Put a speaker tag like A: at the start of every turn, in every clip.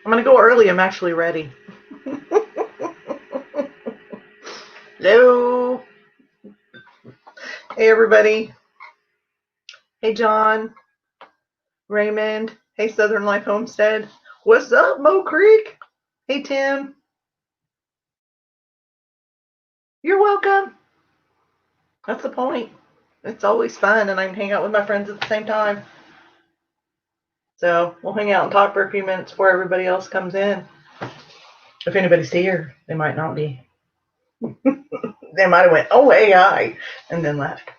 A: I'm going to go early. I'm actually ready. Hello. Hey, everybody. Hey, John. Raymond. Hey, Southern Life Homestead. What's up, Mo Creek? Hey, Tim. You're welcome. That's the point. It's always fun, and I can hang out with my friends at the same time. So we'll hang out and talk for a few minutes before everybody else comes in. If anybody's here, they might not be. They might have went, oh, AI, and then left.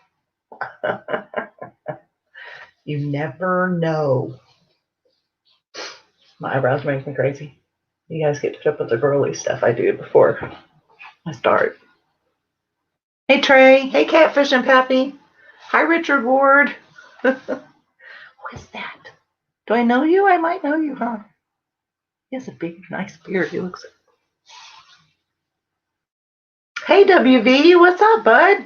A: You never know. My eyebrows make me crazy. You guys get to put up with the girly stuff I do before I start. Hey, Trey. Hey, Catfish and Pappy. Hi, Richard Ward. What is that? Do I know you? I might know you, huh? He has a big, nice beard. He looks. Hey, WV. What's up, bud?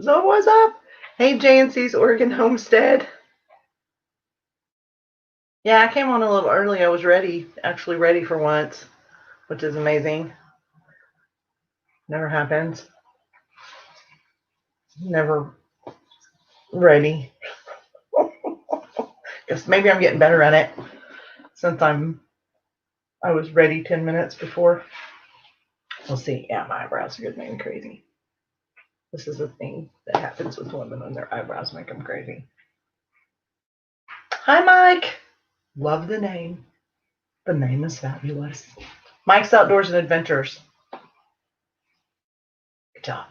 A: So what's up? Hey, JNC's Oregon Homestead. Yeah, I came on a little early. I was ready, actually ready for once, which is amazing. Never happens. Never ready. Guess maybe I'm getting better at it since I was ready 10 minutes before. We'll see. Yeah, my eyebrows are getting me crazy. This is a thing that happens with women when their eyebrows make them crazy. Hi, Mike. Love the name. The name is fabulous. Mike's Outdoors and Adventures. Good job.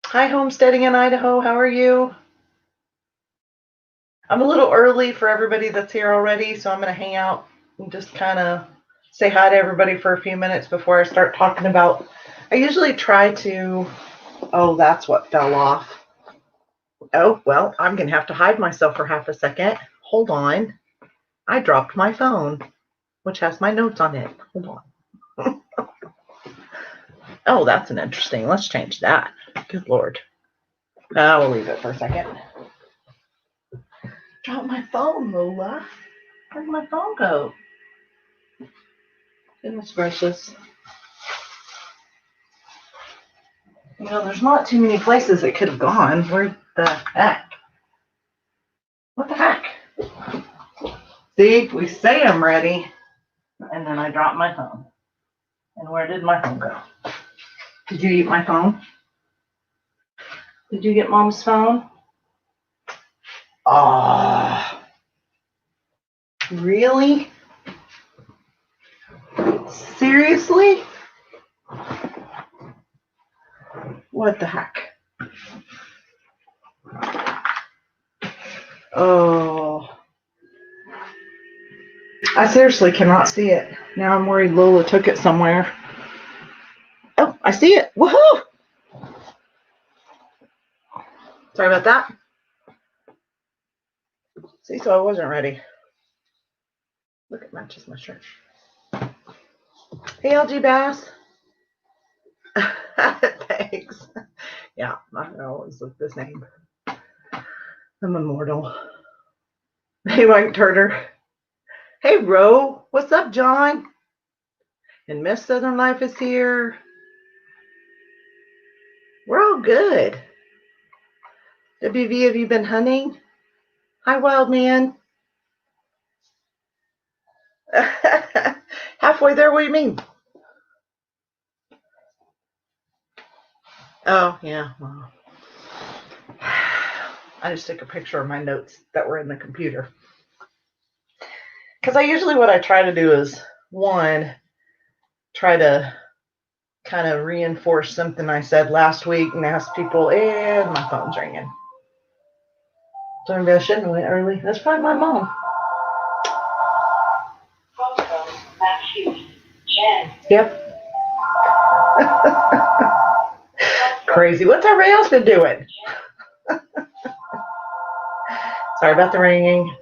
A: Hi, Homesteading in Idaho. How are you? I'm a little early for everybody that's here already, so I'm going to hang out and just kind of say hi to everybody for a few minutes before I start talking about. I usually try to. Oh, that's what fell off. Oh, well, I'm going to have to hide myself for half a second. Hold on. I dropped my phone, which has my notes on it. Hold on. Oh, that's an interesting. Let's change that. Good Lord. We'll leave it for a second. Drop my phone, Lola. Where'd my phone go? Goodness gracious. You know, there's not too many places it could have gone. Where the heck? What the heck? See, we say I'm ready, and then I drop my phone. And where did my phone go? Did you eat my phone? Did you get Mom's phone? Ah, really? Seriously? What the heck? Oh. I seriously cannot see it. Now I'm worried Lola took it somewhere. Oh, I see it. Woohoo! Sorry about that. See, so I wasn't ready. Look, it matches my shirt. Hey, LG Bass. Thanks. Yeah, I always look the same. I'm immortal. Hey, Mike Turner. Hey, Ro. What's up, John? And Miss Southern Life is here. We're all good. WV, have you been hunting? Hi, Wild Man. Halfway there, what do you mean? Oh, yeah. Well, I just took a picture of my notes that were in the computer. Because what I try to do is, one, try to kind of reinforce something I said last week and ask people, and my phone's ringing. So maybe I shouldn't have went early. That's probably my mom. Yep. Crazy. What's everybody else been doing? Sorry about the ringing.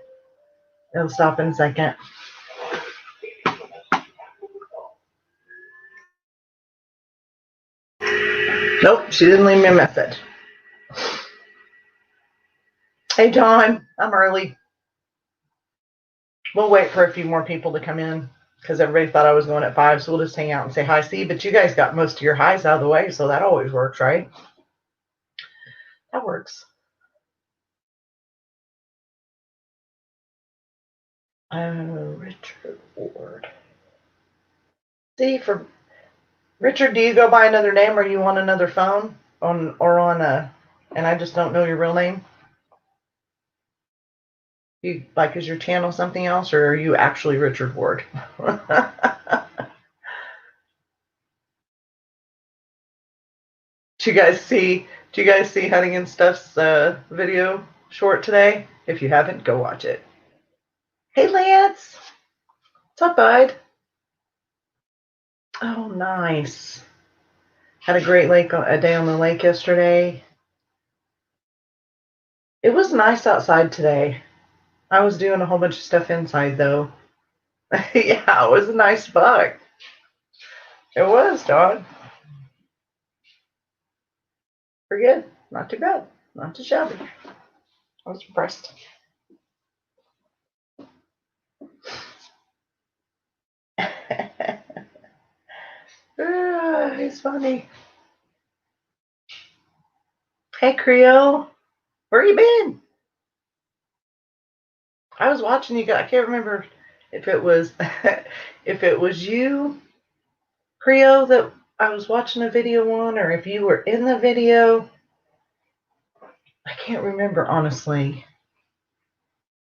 A: It'll stop in a second. Nope, she didn't leave me a message. Hey, John. I'm early. We'll wait for a few more people to come in because everybody thought I was going at 5, so we'll just hang out and say hi. See, but you guys got most of your highs out of the way, so that always works, right? That works. Richard Ward. See, for Richard, do you go by another name, or you on another phone or on a? And I just don't know your real name. You like, is your channel something else, or are you actually Richard Ward? Do you guys see? Do you guys see Hunting and Stuff's video short today? If you haven't, go watch it. Hey, Lance. What's up, bud? Oh, nice. Had a great a day on the lake yesterday. It was nice outside today. I was doing a whole bunch of stuff inside, though. Yeah, it was a nice buck. It was, dog. Pretty good. Not too bad. Not too shabby. I was impressed. He's funny. Hey, Creole. Where you been? I was watching you guys. I can't remember if it was if it was you, Creole, that I was watching a video on, or if you were in the video. I can't remember, honestly.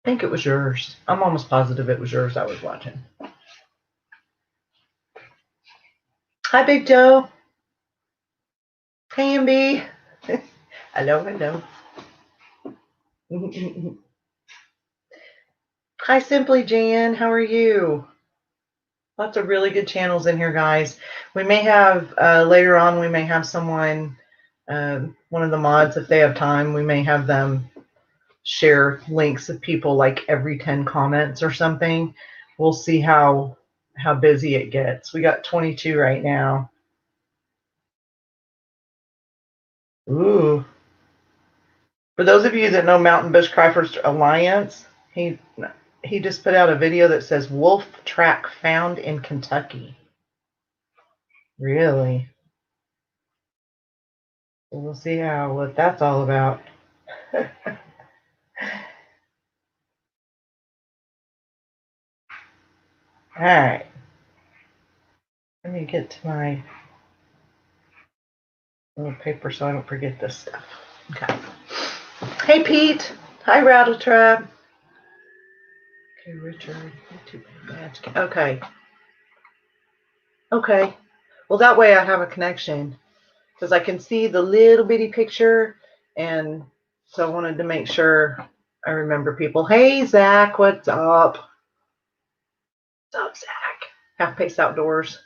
A: I think it was yours. I'm almost positive it was yours I was watching. Hi, Big Joe. Hey, MB. Hello, hello. Hi, Simply Jan. How are you? Lots of really good channels in here, guys. We may have, later on, we may have someone, one of the mods, if they have time, we may have them share links of people like every 10 comments or something. We'll see how busy it gets. We got 22 right now. Ooh. For those of you that know Mountain Bush Crafers Alliance, he just put out a video that says wolf track found in Kentucky. Really? We'll see what that's all about. All right. Let me get to my little paper so I don't forget this stuff. Okay. Hey, Pete. Hi, Rattletrap. Okay, Richard. Okay. Okay. Well, that way I have a connection because I can see the little bitty picture, and so I wanted to make sure I remember people. Hey, Zach. What's up? What's up, Zach? Half Pace Outdoors.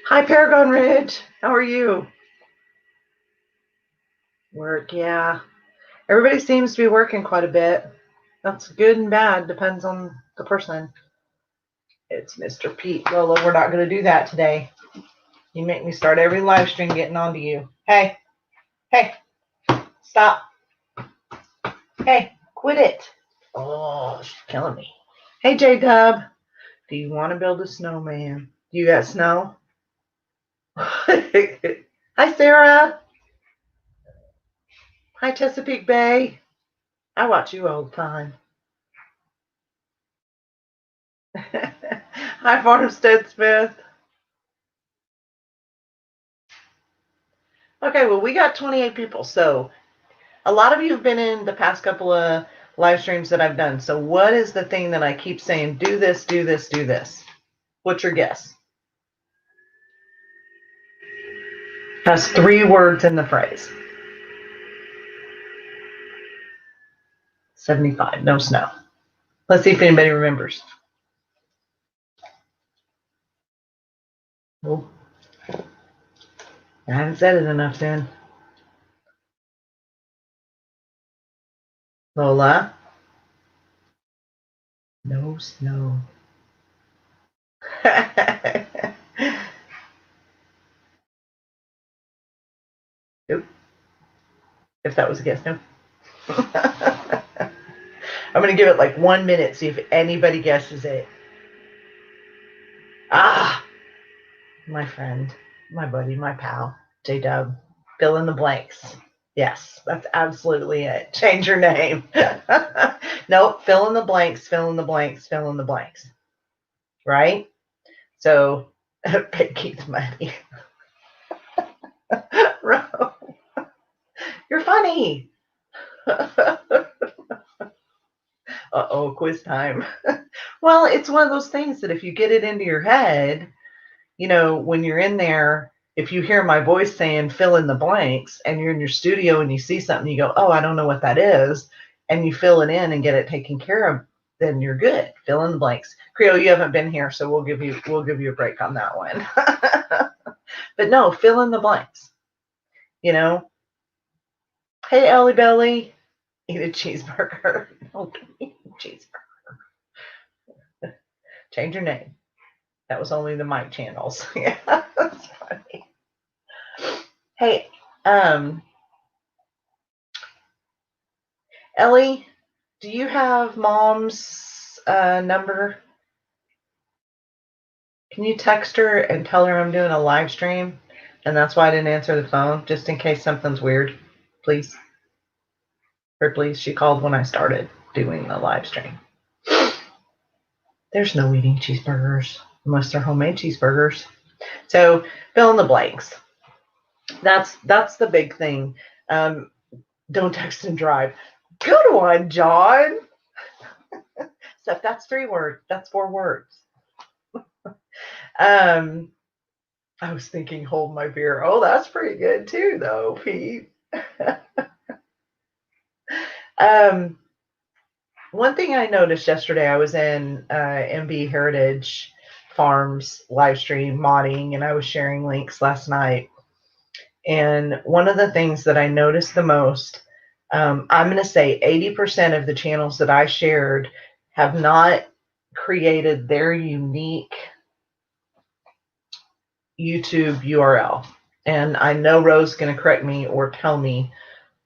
A: Hi, Paragon Ridge. How are you? Work, yeah. Everybody seems to be working quite a bit. That's good and bad. Depends on the person. It's Mr. Pete. Lola, we're not going to do that today. You make me start every live stream getting on to you. Hey. Hey. Stop. Hey. Quit it. Oh, she's killing me. Hey, J-Dub. Do you want to build a snowman? You got snow? Hi, Sarah. Hi, Chesapeake Bay. I watch you all the time. Hi, Farmstead Smith. Okay, well, we got 28 people. So a lot of you have been in the past couple of live streams that I've done. So what is the thing that I keep saying? Do this, do this, do this. What's your guess? Has 3 words in the phrase. 75. No snow. Let's see if anybody remembers. Oh, I haven't said it enough then. Lola? No snow. Nope. If that was a guess, no. I'm going to give it like 1 minute, see if anybody guesses it. Ah, my friend, my buddy, my pal, J-Dub. Fill in the blanks. Yes, that's absolutely it. Change your name. Nope, fill in the blanks, fill in the blanks, fill in the blanks. Right? So, Big Keith's money. You're funny. Uh-oh, quiz time. Well, it's one of those things that if you get it into your head, you know, when you're in there, if you hear my voice saying fill in the blanks and you're in your studio and you see something, you go, oh, I don't know what that is, and you fill it in and get it taken care of, then you're good. Fill in the blanks. Creole, you haven't been here, so we'll give you a break on that one. But no, fill in the blanks. You know, hey, Ellie Belly, eat a cheeseburger. Don't eat a cheeseburger. Change your name. That was only the mic channels. Yeah, that's funny. Hey, Ellie, do you have Mom's number? Can you text her and tell her I'm doing a live stream? And that's why I didn't answer the phone, just in case something's weird. Please. Or please, she called when I started doing the live stream. There's no eating cheeseburgers unless they're homemade cheeseburgers. So fill in the blanks. That's the big thing. Don't text and drive. Good one, John. So that's 3 words. That's 4 words. I was thinking hold my beer. Oh, that's pretty good too, though, Pete. One thing I noticed yesterday, I was in MB Heritage Farms live stream modding, and I was sharing links last night. And one of the things that I noticed the most, I'm going to say 80% of the channels that I shared have not created their unique YouTube URL. And I know Rose is going to correct me or tell me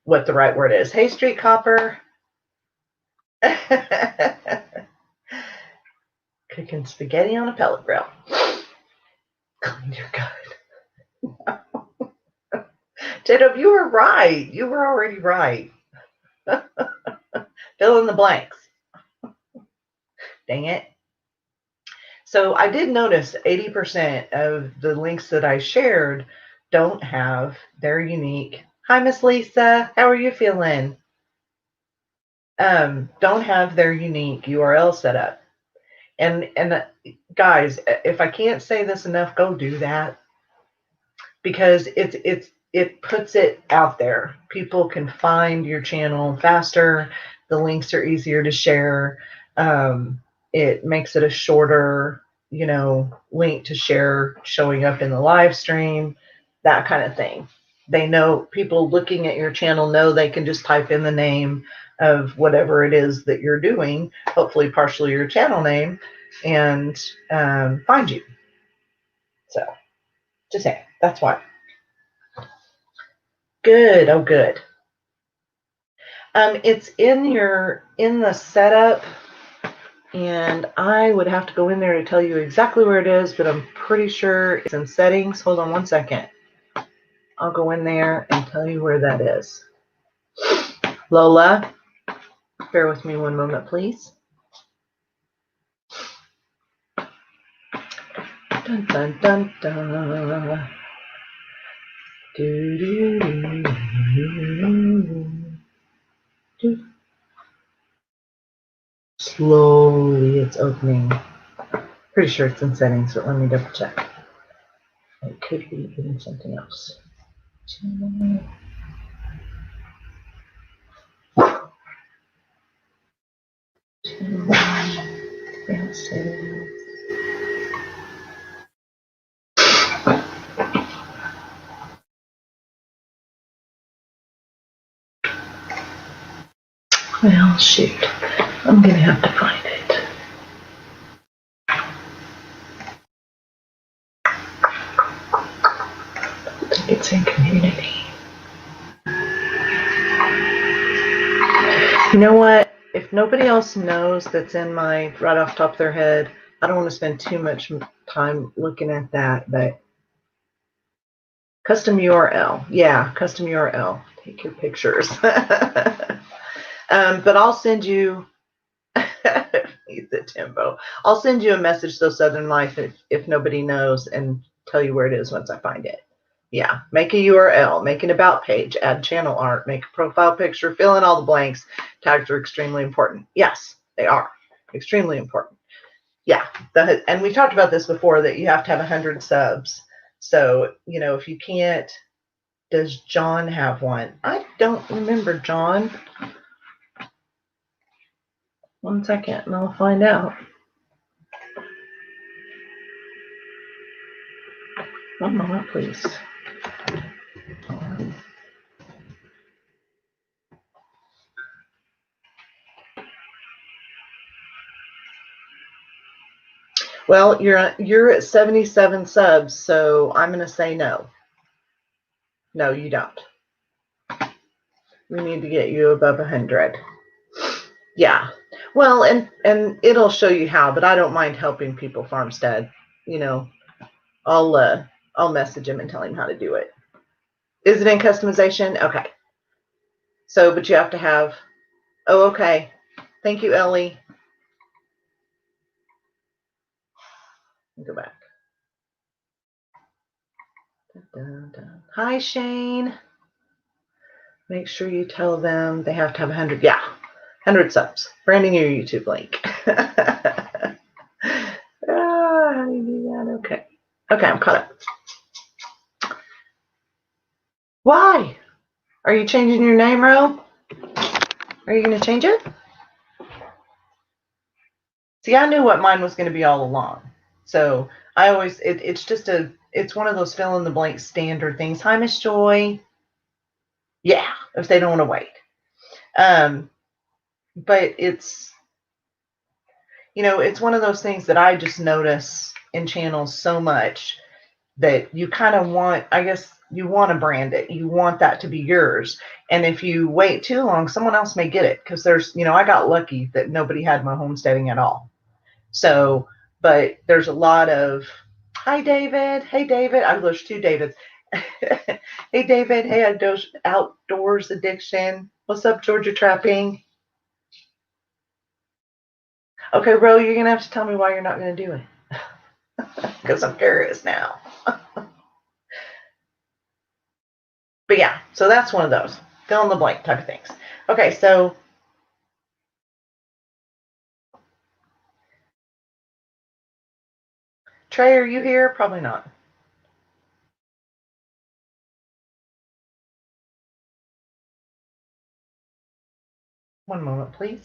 A: what the right word is. Hey, Street Copper. Cooking spaghetti on a pellet grill. Clean your gut. J-Dub, you were right. You were already right. Fill in the blanks. Dang it. So I did notice 80% of the links that I shared don't have their unique. Hi, Miss Lisa. How are you feeling? Don't have their unique URL set up. And guys, if I can't say this enough, go do that, because it puts it out there. People can find your channel faster. The links are easier to share. It makes it a shorter, link to share, showing up in the live stream, that kind of thing. They know, people looking at your channel know they can just type in the name of whatever it is that you're doing, hopefully partially your channel name, and find you. So just saying, that's why. Good. Oh, good. It's in the setup, and I would have to go in there to tell you exactly where it is, but I'm pretty sure it's in settings. Hold on 1 second. I'll go in there and tell you where that is. Lola, bear with me 1 moment, please. Dun, dun, dun, dun. Do, do, do, do, do. Slowly it's opening. Pretty sure it's in settings, but let me double check. It could be in something else. Well, shoot. I'm going to have to find it. I think it's in community. You know what? if nobody else knows that's in my right off the top of their head, I don't want to spend too much time looking at that, but custom URL. Yeah, custom URL. Take your pictures. But I'll send you he's a Timbo. I'll send you a message though, Southern Life, if nobody knows, and tell you where it is once I find it. Yeah, make a URL, make an about page, add channel art, make a profile picture, fill in all the blanks. Tags are extremely important. Yes, they are extremely important. Yeah, and we talked about this before, that you have to have 100 subs. So, you know, if you can't, does John have one? I don't remember, John. One second, and I'll find out. One moment, please. Well, you're at 77 subs, so I'm going to say no. No, you don't. We need to get you above 100. Yeah. Well, and it'll show you how, but I don't mind helping people farmstead. You know, I'll message him and tell him how to do it. Is it in customization? Okay. So, but you have to have. Oh, okay. Thank you, Ellie. Go back. Dun, dun. Hi, Shane. Make sure you tell them they have to have 100. Yeah, 100 subs. Branding your YouTube link. How do you do that? Okay. Okay, I'm caught up. Why? Are you changing your name, Ro? Are you going to change it? See, I knew what mine was going to be all along. So I always, it's one of those fill in the blank standard things. Hi, Miss Joy. Yeah, if they don't want to wait. But it's, you know, it's one of those things that I just notice in channels so much that you kind of want, I guess you want to brand it. You want that to be yours. And if you wait too long, someone else may get it, because there's, you know, I got lucky that nobody had my homesteading at all. So, but there's a lot of, hi, David. Hey, David. There's two Davids. Hey, David. Hey, Outdoors Addiction. What's up, Georgia Trapping? Okay, Ro, you're going to have to tell me why you're not going to do it. Because I'm curious now. But yeah, so that's one of those fill in the blank type of things. Okay, so Trey, are you here? Probably not. One moment, please.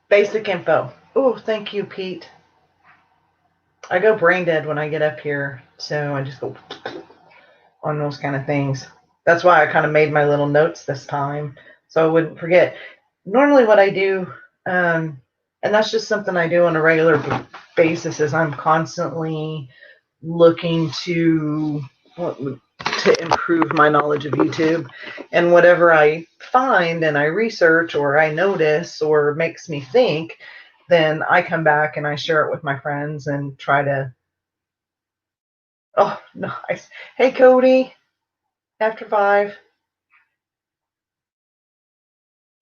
A: Basic info. Oh, thank you, Pete. I go brain dead when I get up here, so I just go on those kind of things. That's why I kind of made my little notes this time, so I wouldn't forget. Normally what I do, and that's just something I do on a regular basis, is I'm constantly looking to improve my knowledge of YouTube, and whatever I find and I research or I notice or makes me think, then I come back and I share it with my friends and try to. Oh, nice. Hey, Cody. After 5.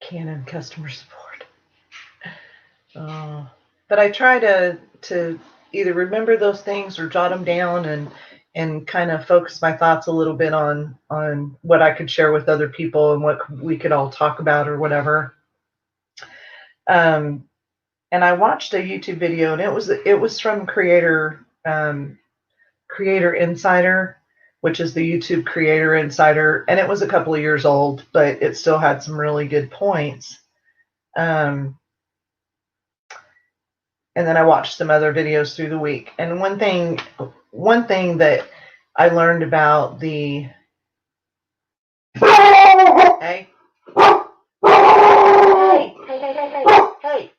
A: Canon customer support. But I try to either remember those things or jot them down and kind of focus my thoughts a little bit on what I could share with other people and what we could all talk about or whatever. And I watched a YouTube video, and it was from Creator Insider, which is the YouTube Creator Insider, and it was a couple of years old, but it still had some really good points. And then I watched some other videos through the week. And one thing that I learned about the hey. Hey.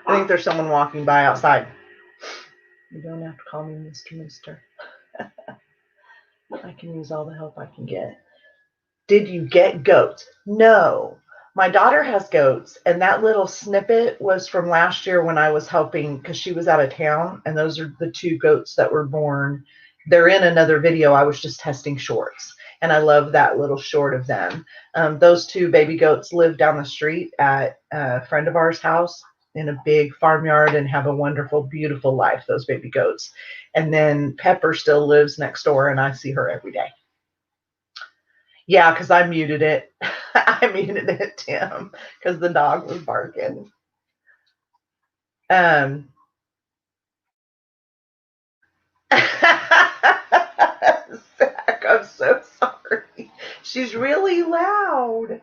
A: I think there's someone walking by outside. You don't have to call me Mr. I can use all the help I can get. Did you get goats? No. My daughter has goats, and that little snippet was from last year when I was helping because she was out of town, and those are the 2 goats that were born. They're in another video. I was just testing shorts, and I love that little short of them. Those 2 baby goats live down the street at a friend of ours' house in a big farmyard and have a wonderful, beautiful life, those baby goats. And then Pepper still lives next door, and I see her every day. Yeah, because I muted it. I muted it, Tim, because the dog was barking. Zach, I'm so sorry. She's really loud.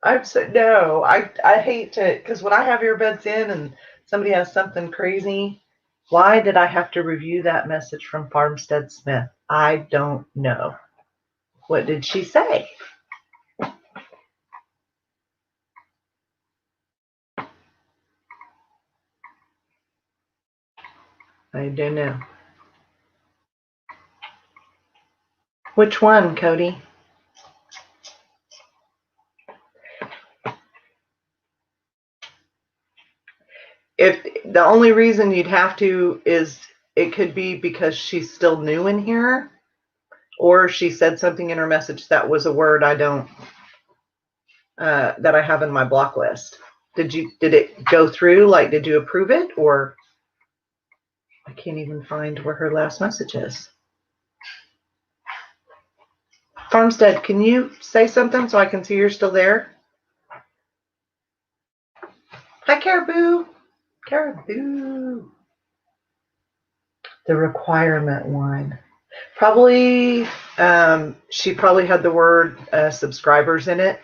A: I'm so no. I hate to because when I have earbuds in and somebody has something crazy, why did I have to review that message from Farmstead Smith? I don't know. What did she say? I don't know. Which one, Cody? If the only reason you'd have to is it could be because she's still new in here, or she said something in her message that was a word I don't that I have in my block list. Did it go through? Like, did you approve it? Or I can't even find where her last message is. Farmstead, can you say something so I can see you're still there? Hi, Caribou. Caribou. The requirement one. Probably, she probably had the word subscribers in it.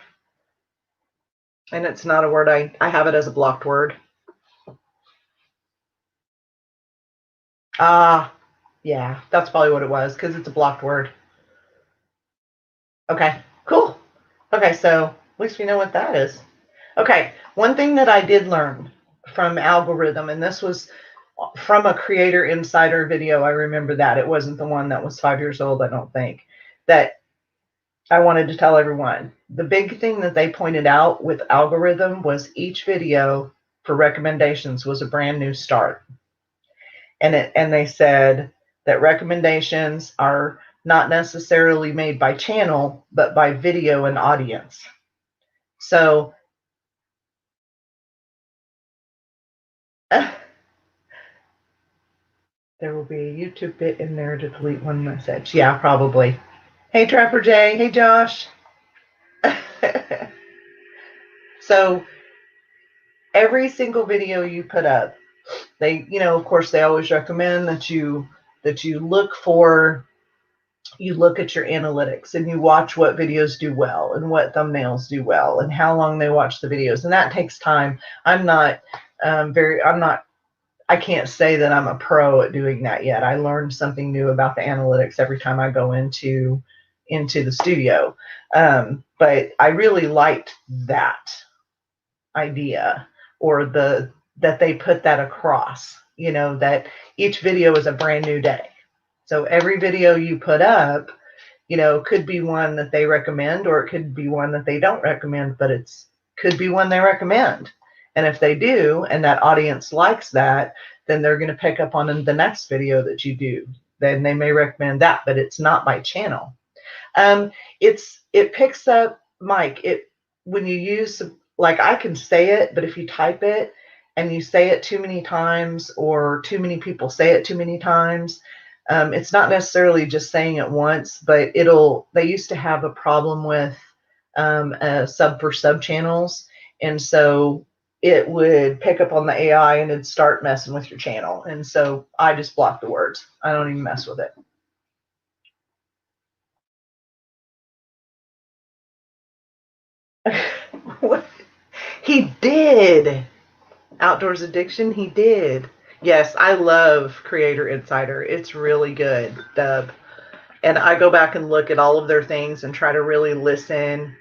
A: And it's not a word, I have it as a blocked word. Yeah, that's probably what it was, because it's a blocked word. Okay, cool. Okay, so at least we know what that is. Okay, one thing that I did learn from algorithm, and this was from a Creator Insider video, I remember that. It wasn't the one that was 5 years old, I don't think, that I wanted to tell everyone. The big thing that they pointed out with algorithm was each video for recommendations was a brand new start. And they said that recommendations are not necessarily made by channel, but by video and audience. So there will be a YouTube bit in there to delete one message. Yeah, probably. Hey, Trapper Jay. Hey, Josh. So every single video you put up, they, of course, they always recommend that you look at your analytics and you watch what videos do well and what thumbnails do well and how long they watch the videos. And that takes time. I can't say that I'm a pro at doing that yet. I learned something new about the analytics every time I go into the studio. But I really liked that idea, or that they put that across, that each video is a brand new day. So every video you put up, could be one that they recommend, or it could be one that they don't recommend, but could be one they recommend. And if they do, and that audience likes that, then they're going to pick up on the next video that you do. Then they may recommend that, but it's not by channel. It picks up, Mike, when you use, like, I can say it, but if you type it and you say it too many times, or too many people say it too many times, it's not necessarily just saying it once, but they used to have a problem with sub channels. And so it would pick up on the AI and it'd start messing with your channel. And so I just block the words. I don't even mess with it. What? He did. Outdoors Addiction, he did. Yes, I love Creator Insider. It's really good, Dub. And I go back and look at all of their things and try to really listen.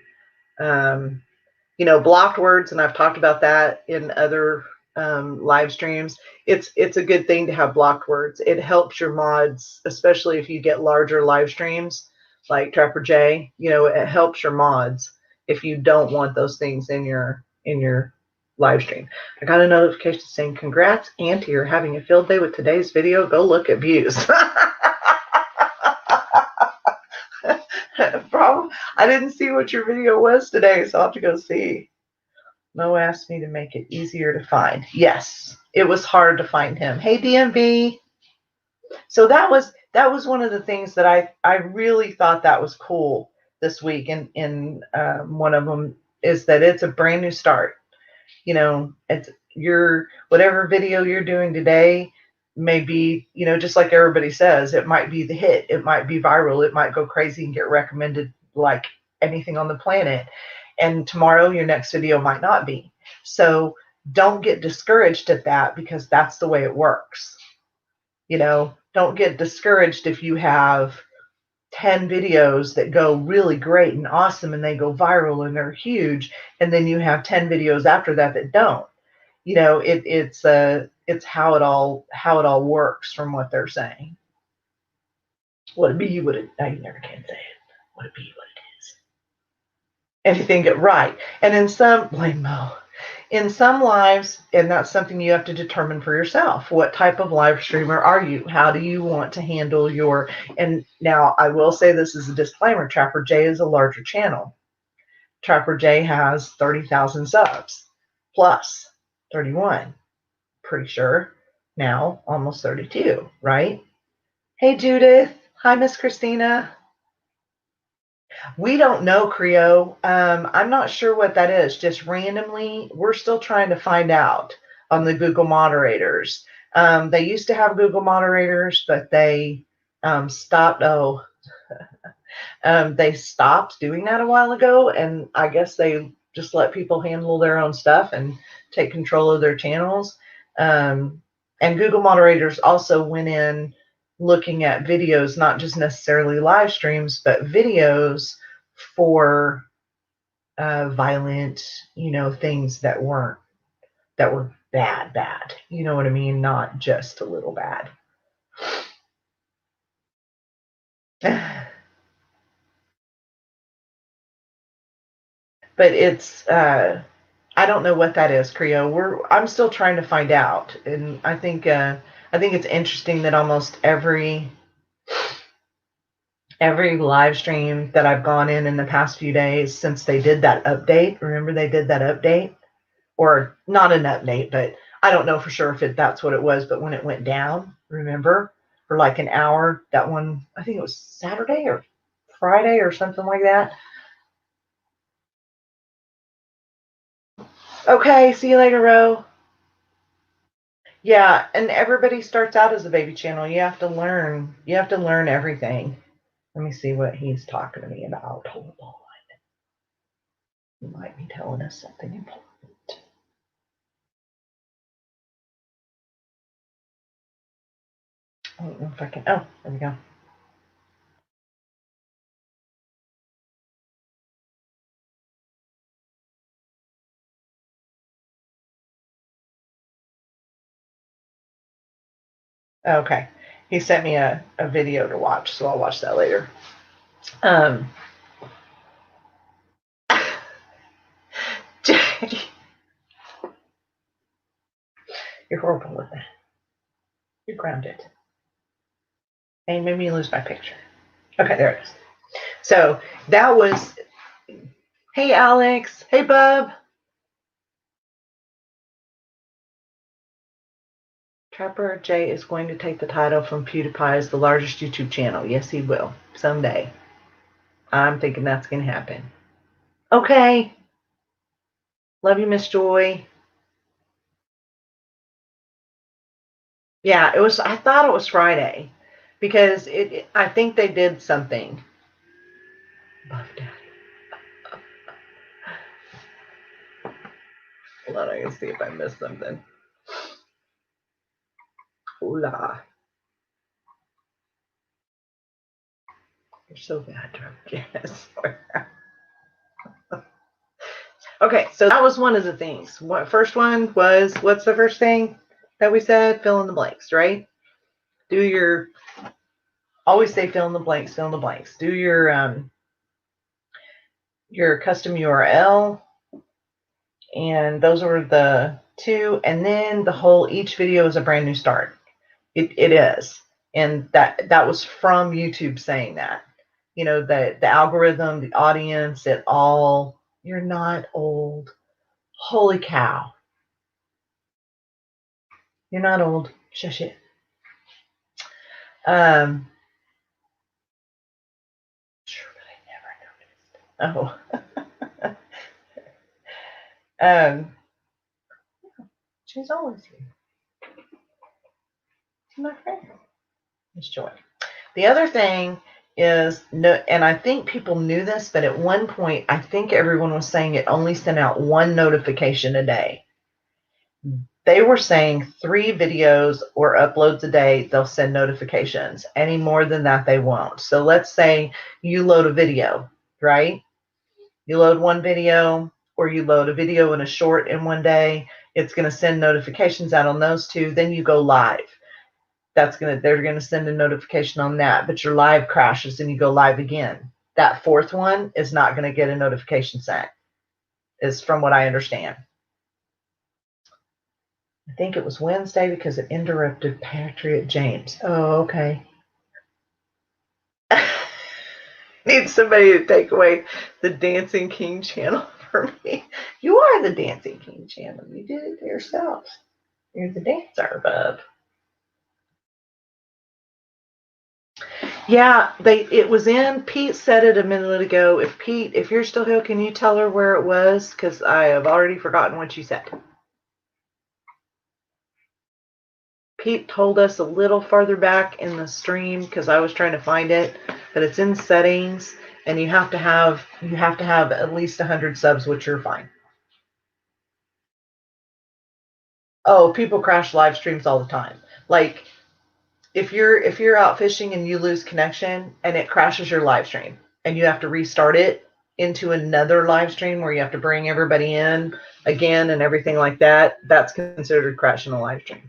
A: Blocked words, and I've talked about that in other live streams, it's a good thing to have blocked words. It helps your mods, especially if you get larger live streams like Trapper J. You know, it helps your mods if you don't want those things in your live stream. I got a notification saying, "Congrats, Auntie, you're having a field day with today's video. Go look at views." Problem. I didn't see what your video was today, so I'll have to go see. Mo asked me to make it easier to find. Yes, it was hard to find him. Hey, DMV. So that was one of the things that I really thought that was cool this week. And one of them is that it's a brand new start. You know, it's your whatever video you're doing today may be, you know, just like everybody says, it might be the hit, it might be viral, it might go crazy and get recommended like anything on the planet. And tomorrow your next video might not be. So don't get discouraged at that, because that's the way it works. You know, don't get discouraged if you have 10 videos that go really great and awesome and they go viral and they're huge, and then you have 10 videos after that that don't. You know, it's how it all works from what they're saying. Would it be what it? I never can say it. Would it be what it is? Anything get right. And in some, blame Mo. In some lives, and that's something you have to determine for yourself. What type of live streamer are you? How do you want to handle your? And now I will say this as a disclaimer: Trapper J is a larger channel. Trapper J has 30,000 subs plus 31. Pretty sure now, almost 32, right? Hey, Judith. Hi, Miss Christina. We don't know, Creo. I'm not sure what that is. Just randomly, we're still trying to find out on the Google moderators. They used to have Google moderators, but they stopped. Oh, they stopped doing that a while ago, and I guess they just let people handle their own stuff and take control of their channels. And Google moderators also went in looking at videos, not just necessarily live streams, but videos for violent, you know, things that were bad. You know what I mean? Not just a little bad. But it's I don't know what that is, Creo. I'm still trying to find out, and I think it's interesting that almost every live stream that I've gone in the past few days since they did that update. Remember they did that update, or not an update, but I don't know for sure if that's what it was. But when it went down, remember, for like an hour, that one, I think it was Saturday or Friday or something like that. Okay, see you later, Ro. Yeah, and everybody starts out as a baby channel. You have to learn. You have to learn everything. Let me see what he's talking to me about. Hold on. He might be telling us something important. I don't know if I can. Oh, there we go. Okay. He sent me a video to watch, so I'll watch that later. Jay, you're horrible with that. You're grounded. And you made me lose my picture. Okay, there it is. So that was, hey, Alex. Hey, Bub. Trapper J is going to take the title from PewDiePie as the largest YouTube channel. Yes, he will. Someday. I'm thinking that's going to happen. Okay. Love you, Miss Joy. Yeah, it was. I thought it was Friday because I think they did something. Buff Daddy. Hold on, I can see if I missed something. Hola. You're so bad, Trevor. Yes. Okay, so that was one of the things. First one was, what's the first thing that we said? Fill in the blanks, right? Always say fill in the blanks, fill in the blanks. Do your custom URL, and those were the two. And then each video is a brand new start. It is. And that was from YouTube saying that. You know, the algorithm, the audience, you're not old. Holy cow. You're not old. Shush it. Sure, but I never noticed. Oh. She's always here. She's my friend. Miss Joy. The other thing is, no, and I think people knew this, but at one point, I think everyone was saying it only sent out one notification a day. They were saying 3 videos or uploads a day, they'll send notifications. Any more than that, they won't. So let's say you load a video, right? You load one video, or you load a video and a short in one day. It's going to send notifications out on those 2. Then you go live. They're going to send a notification on that, but your live crashes and you go live again. That 4th one is not going to get a notification sent, is from what I understand. I think it was Wednesday because it interrupted Patriot James. Oh, okay. Need somebody to take away the Dancing King channel for me. You are the Dancing King channel. You did it yourself. You're the dancer, bub. Yeah, it was in. Pete said it a minute ago. If you're still here, can you tell her where it was? Because I have already forgotten what you said. Pete told us a little farther back in the stream because I was trying to find it, but it's in settings, and you have to have at least 100 subs, which are fine. Oh, people crash live streams all the time. Like if you're out fishing and you lose connection and it crashes your live stream and you have to restart it into another live stream where you have to bring everybody in again and everything like that, that's considered crashing a live stream.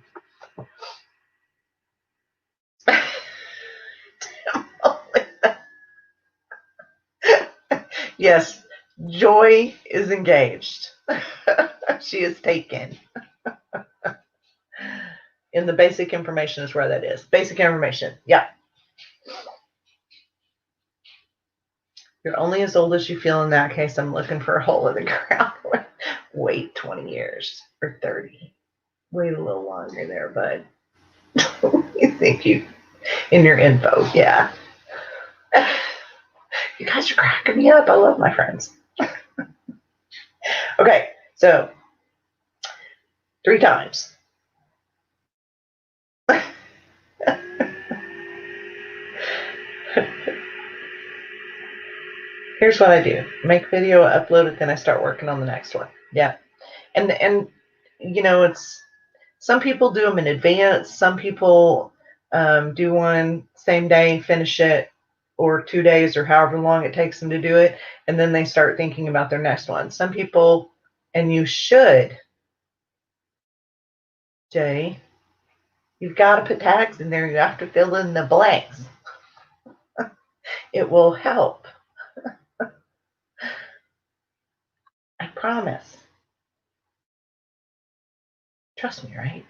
A: Yes, Joy is engaged. She is taken. In the basic information is where that is. Basic information. Yeah. You're only as old as you feel. In that case, I'm looking for a hole in the ground. Wait 20 years or 30. Wait a little longer there, bud. You think you in your info. Yeah. You guys are cracking me up. I love my friends. Okay, so 3 times. Here's what I do. Make video, upload it, then I start working on the next one. Yeah. And you know, it's some people do them in advance. Some people do one same day, finish it, or 2 days, or however long it takes them to do it, and then they start thinking about their next one. Some people, and you should, Jay, you've got to put tags in there. You have to fill in the blanks. It will help. I promise. Trust me, right?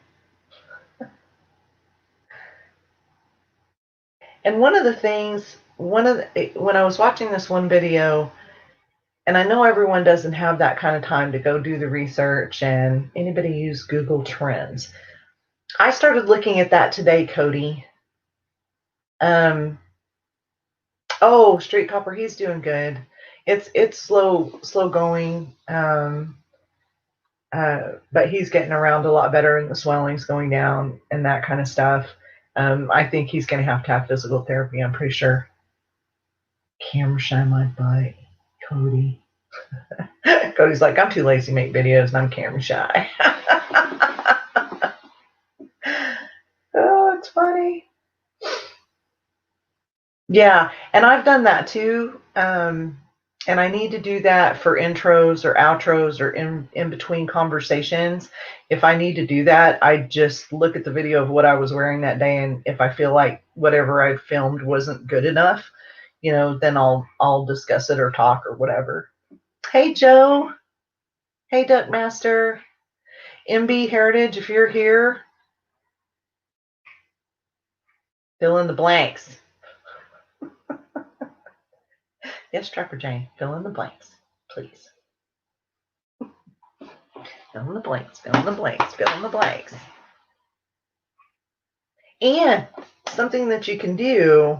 A: And one of the things, when I was watching this one video, and I know everyone doesn't have that kind of time to go do the research, and anybody use Google Trends. I started looking at that today, Cody. Oh, Street Copper, he's doing good. It's slow going, but he's getting around a lot better, and the swelling's going down and that kind of stuff. I think he's going to have physical therapy, I'm pretty sure. Camera shy my butt, Cody. Cody's like, I'm too lazy to make videos and I'm camera shy. Oh, it's funny. Yeah, and I've done that too. And I need to do that for intros or outros or in between conversations. If I need to do that, I just look at the video of what I was wearing that day, and if I feel like whatever I filmed wasn't good enough, then I'll discuss it or talk or whatever. Hey Joe. Hey Duck Master. MB Heritage, if you're here, fill in the blanks. Yes, Trapper Jane, fill in the blanks, please. Fill in the blanks, fill in the blanks, fill in the blanks. And something that you can do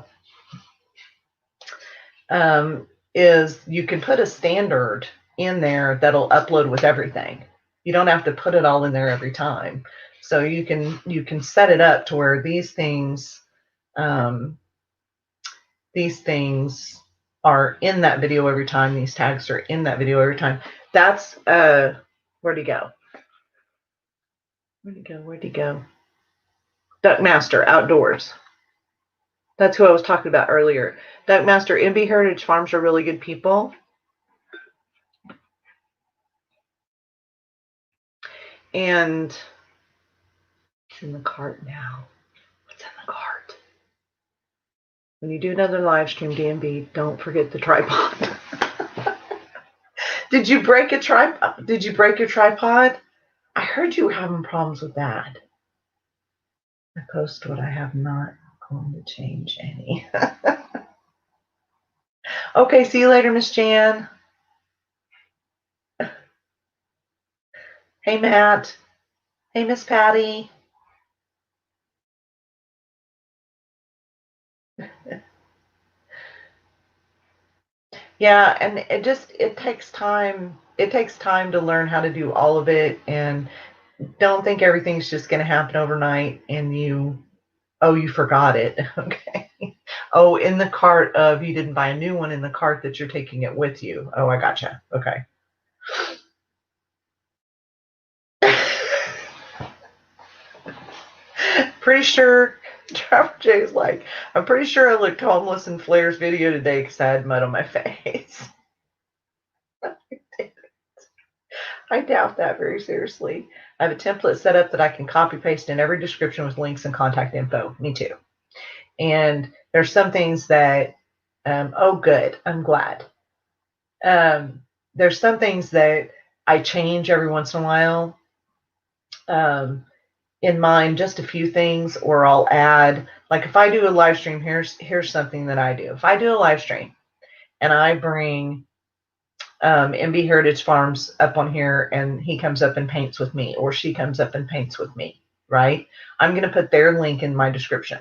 A: is you can put a standard in there that'll upload with everything. You don't have to put it all in there every time. So you can set it up to where these things are in that video every time. These tags are in that video every time. That's where'd he go? Where'd he go? Duckmaster Outdoors. That's who I was talking about earlier. Duckmaster, MB Heritage Farms are really good people. And it's in the cart now. What's in the cart? When you do another live stream, DMB, don't forget the tripod. Did you break a tripod? Did you break your tripod? I heard you were having problems with that. I post what I have not going to change any. Okay, see you later, Miss Jan. Hey, Matt. Hey, Miss Patty. Yeah, and it takes time. It takes time to learn how to do all of it, and don't think everything's just going to happen overnight and you forgot it. Okay. Oh, in the cart of, you didn't buy a new one, in the cart that you're taking it with you. Oh, I gotcha. Okay. Pretty sure Trevor J's like, I'm pretty sure I looked homeless in Flair's video today because I had mud on my face. I doubt that very seriously. I have a template set up that I can copy paste in every description with links and contact info. Me too. And there's some things that, oh, good. I'm glad. There's some things that I change every once in a while. In mind, just a few things, or I'll add, like if I do a live stream, here's something that I do. If I do a live stream and I bring MB Heritage Farms up on here and he comes up and paints with me, or she comes up and paints with me, right? I'm going to put their link in my description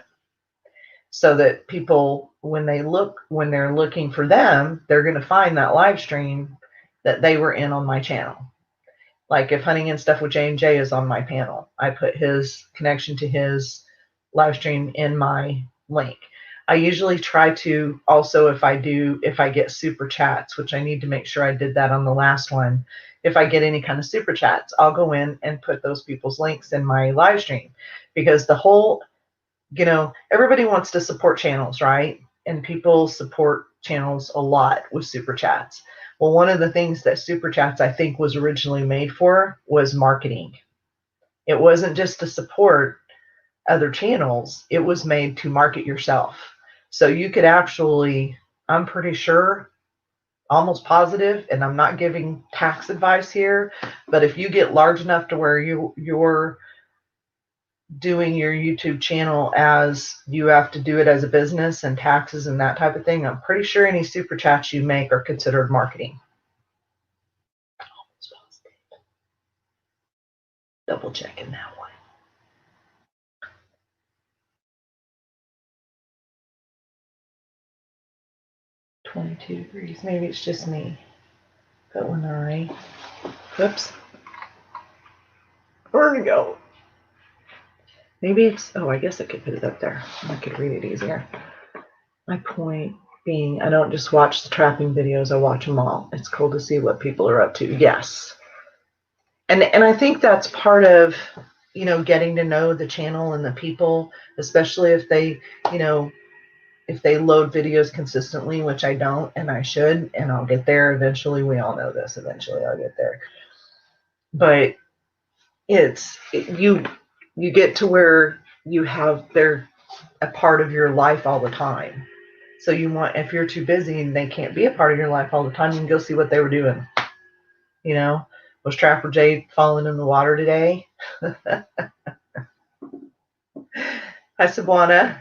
A: so that people, when they're looking for them, they're going to find that live stream that they were in on my channel. Like if Hunting and Stuff with J&J is on my panel, I put his connection to his live stream in my link. I usually try to also, if I get super chats, which I need to make sure I did that on the last one. If I get any kind of super chats, I'll go in and put those people's links in my live stream, because the whole, everybody wants to support channels, right? And people support channels a lot with super chats. Well, one of the things that super chats I think was originally made for was marketing. It wasn't just to support other channels. It was made to market yourself. So you could actually, I'm pretty sure, almost positive, and I'm not giving tax advice here, but if you get large enough to where you're doing your YouTube channel as you have to do it as a business and taxes and that type of thing, I'm pretty sure any super chats you make are considered marketing. Double checking that one. $22 degrees. Maybe it's just me. But when whoops. Where'd it go? Maybe it's, I guess I could put it up there. I could read it easier. My point being, I don't just watch the trapping videos, I watch them all. It's cool to see what people are up to. Yes. And I think that's part of, getting to know the channel and the people, especially if they, if they load videos consistently, which I don't, and I should, and I'll get there eventually. We all know this. Eventually, I'll get there. But you get to where you have they're a part of your life all the time. So if you're too busy and they can't be a part of your life all the time, you can go see what they were doing. Was Trapper Jay falling in the water today? Hi, Sabuana.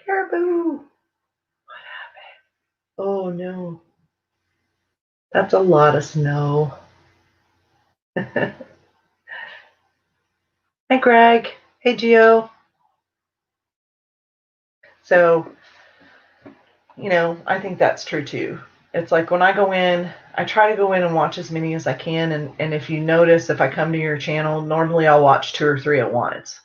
A: Caribou. What happened? Oh, no. That's a lot of snow. Hi, Greg. Hey, Gio. So, I think that's true too. It's like when I go in, I try to go in and watch as many as I can. And if you notice, if I come to your channel, normally I'll watch 2 or 3 at once.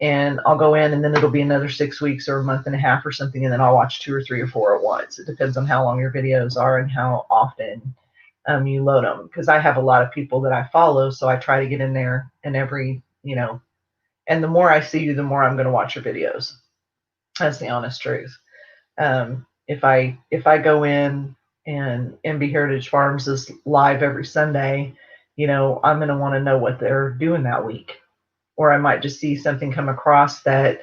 A: And I'll go in and then it'll be another 6 weeks or a month and a half or something. And then I'll watch 2 or 3 or 4 at once. It depends on how long your videos are and how often you load them. Because I have a lot of people that I follow. So I try to get in there and and the more I see you, the more I'm going to watch your videos. That's the honest truth. If I go in and MB Heritage Farms is live every Sunday, I'm going to want to know what they're doing that week. Or I might just see something come across that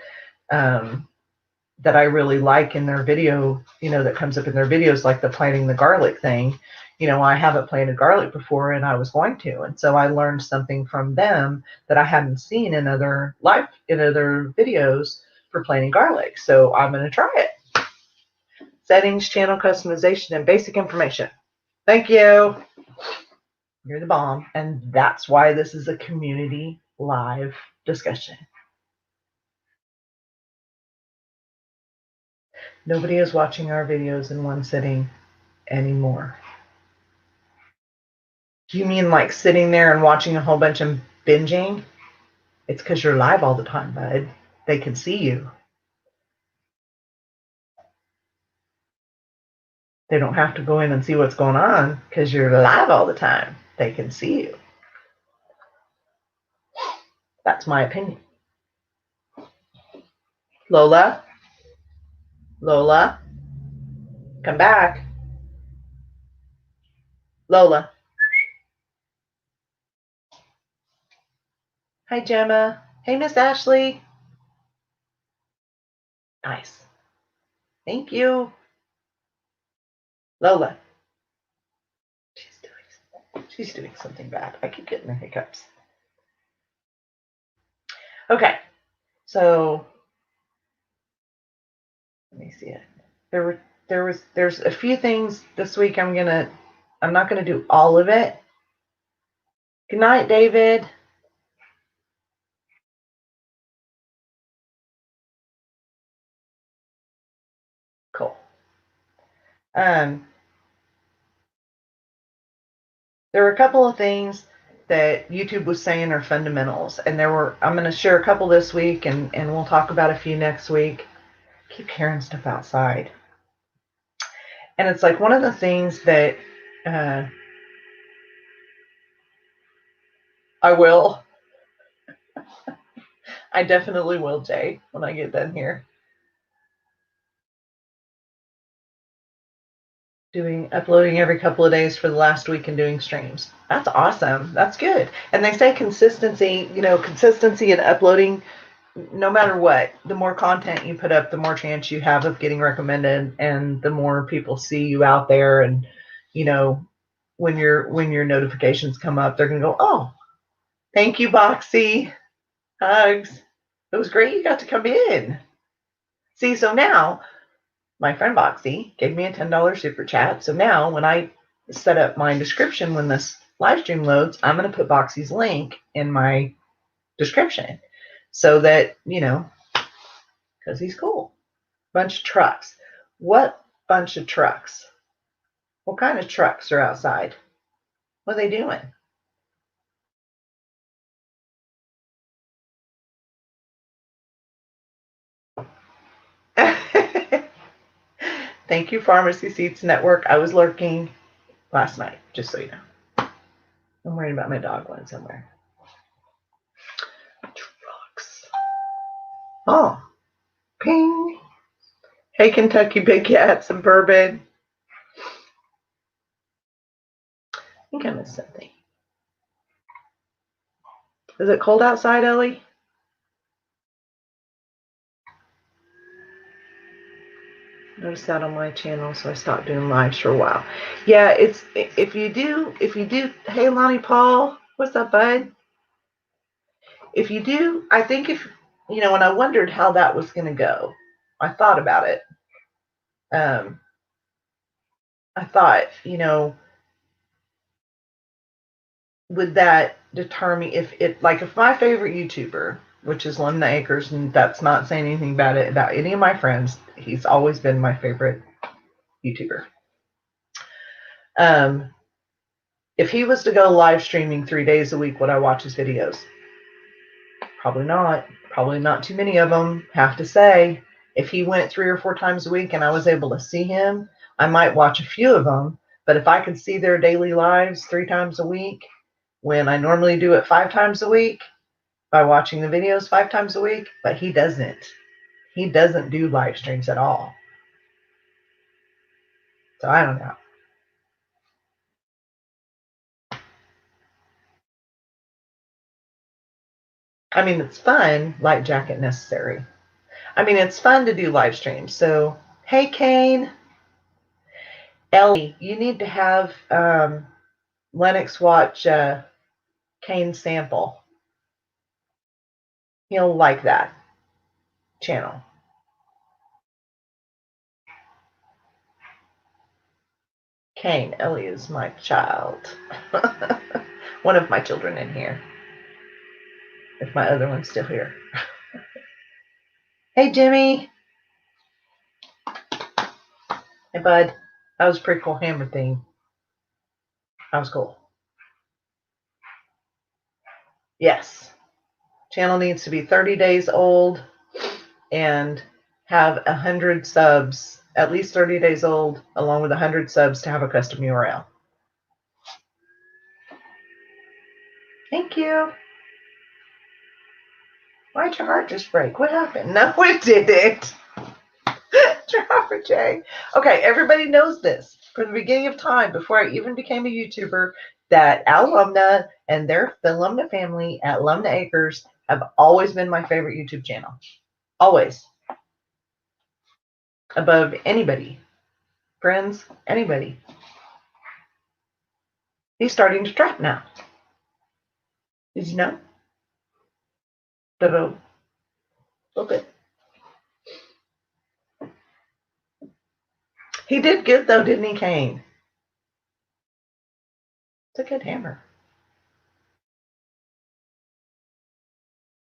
A: that I really like in their video, that comes up in their videos, like the planting the garlic thing. I haven't planted garlic before and I was going to. And so I learned something from them that I hadn't seen in other videos for planting garlic. So I'm going to try it. Settings, channel customization, and basic information. Thank you. You're the bomb. And that's why this is a community live discussion. Nobody is watching our videos in one sitting anymore. Do you mean like sitting there and watching a whole bunch and binging? It's because you're live all the time, bud. They can see you. They don't have to go in and see what's going on because you're live all the time. They can see you. That's my opinion. Lola, come back. Lola. Hi, Gemma. Hey, Miss Ashley. Nice. Thank you. Lola. She's doing something bad. I keep getting the hiccups. Okay. So let me see it. There's a few things this week. I'm not gonna do all of it. Good night, David. Cool. There were a couple of things that YouTube was saying are fundamentals, and I'm going to share a couple this week, and we'll talk about a few next week. I keep hearing stuff outside, and it's like one of the things that I will. I definitely will, Jay, when I get done here. Uploading every couple of days for the last week and doing streams. That's awesome. That's good. And they say consistency in uploading, no matter what, the more content you put up, the more chance you have of getting recommended, and the more people see you out there. And when your notifications come up, they're gonna go, oh, thank you, Boxy. Hugs. It was great you got to come in. See, so now my friend Boxy gave me a $10 super chat. So now when I set up my description when this live stream loads, I'm going to put Boxy's link in my description so that, because he's cool. Bunch of trucks. What bunch of trucks? What kind of trucks are outside? What are they doing? Thank you, Pharmacy Seats Network. I was lurking last night, just so you know. I'm worried about my dog going somewhere. Trucks. Oh, Hey, Kentucky Big Cat, some bourbon. I think I missed something. Is it cold outside, Ellie? Noticed that on my channel, so I stopped doing lives for a while. Yeah, it's if you do, hey Lonnie Paul, what's up, bud? If you do, I think if when I wondered how that was going to go, I thought about it. I thought, would that deter me if my favorite YouTuber, which is Lemon Acres, and that's not saying anything about it about any of my friends, he's always been my favorite YouTuber. If he was to go live streaming 3 days a week, would I watch his videos? Probably not. Probably not too many of them, have to say. If he went 3 or 4 times a week and I was able to see him, I might watch a few of them. But if I could see their daily lives 3 times a week, when I normally do it 5 times a week, by watching the videos 5 times a week, but he doesn't. He doesn't do live streams at all. So I don't know. I mean, it's fun, light jacket necessary. I mean, it's fun to do live streams. So, hey, Kane. Ellie, you need to have Lennox watch Kane's sample. He'll like that channel. Kane, Ellie is my child. One of my children in here. If my other one's still here. Hey, Jimmy. Hey, bud. That was a pretty cool hammer thing. That was cool. Yes. Channel needs to be 30 days old and have 100 subs, at least 30 days old, along with 100 subs to have a custom URL. Thank you. Why'd your heart just break? What happened? No, it didn't. Trapper Jay. Okay, everybody knows this. From the beginning of time, before I even became a YouTuber, that Alumna and their Alumna family at Alumna Acres have always been my favorite YouTube channel. Always. Above anybody. Friends, anybody. He's starting to trap now. Did you know? A little bit. He did good though, didn't he, Kane? It's a good hammer.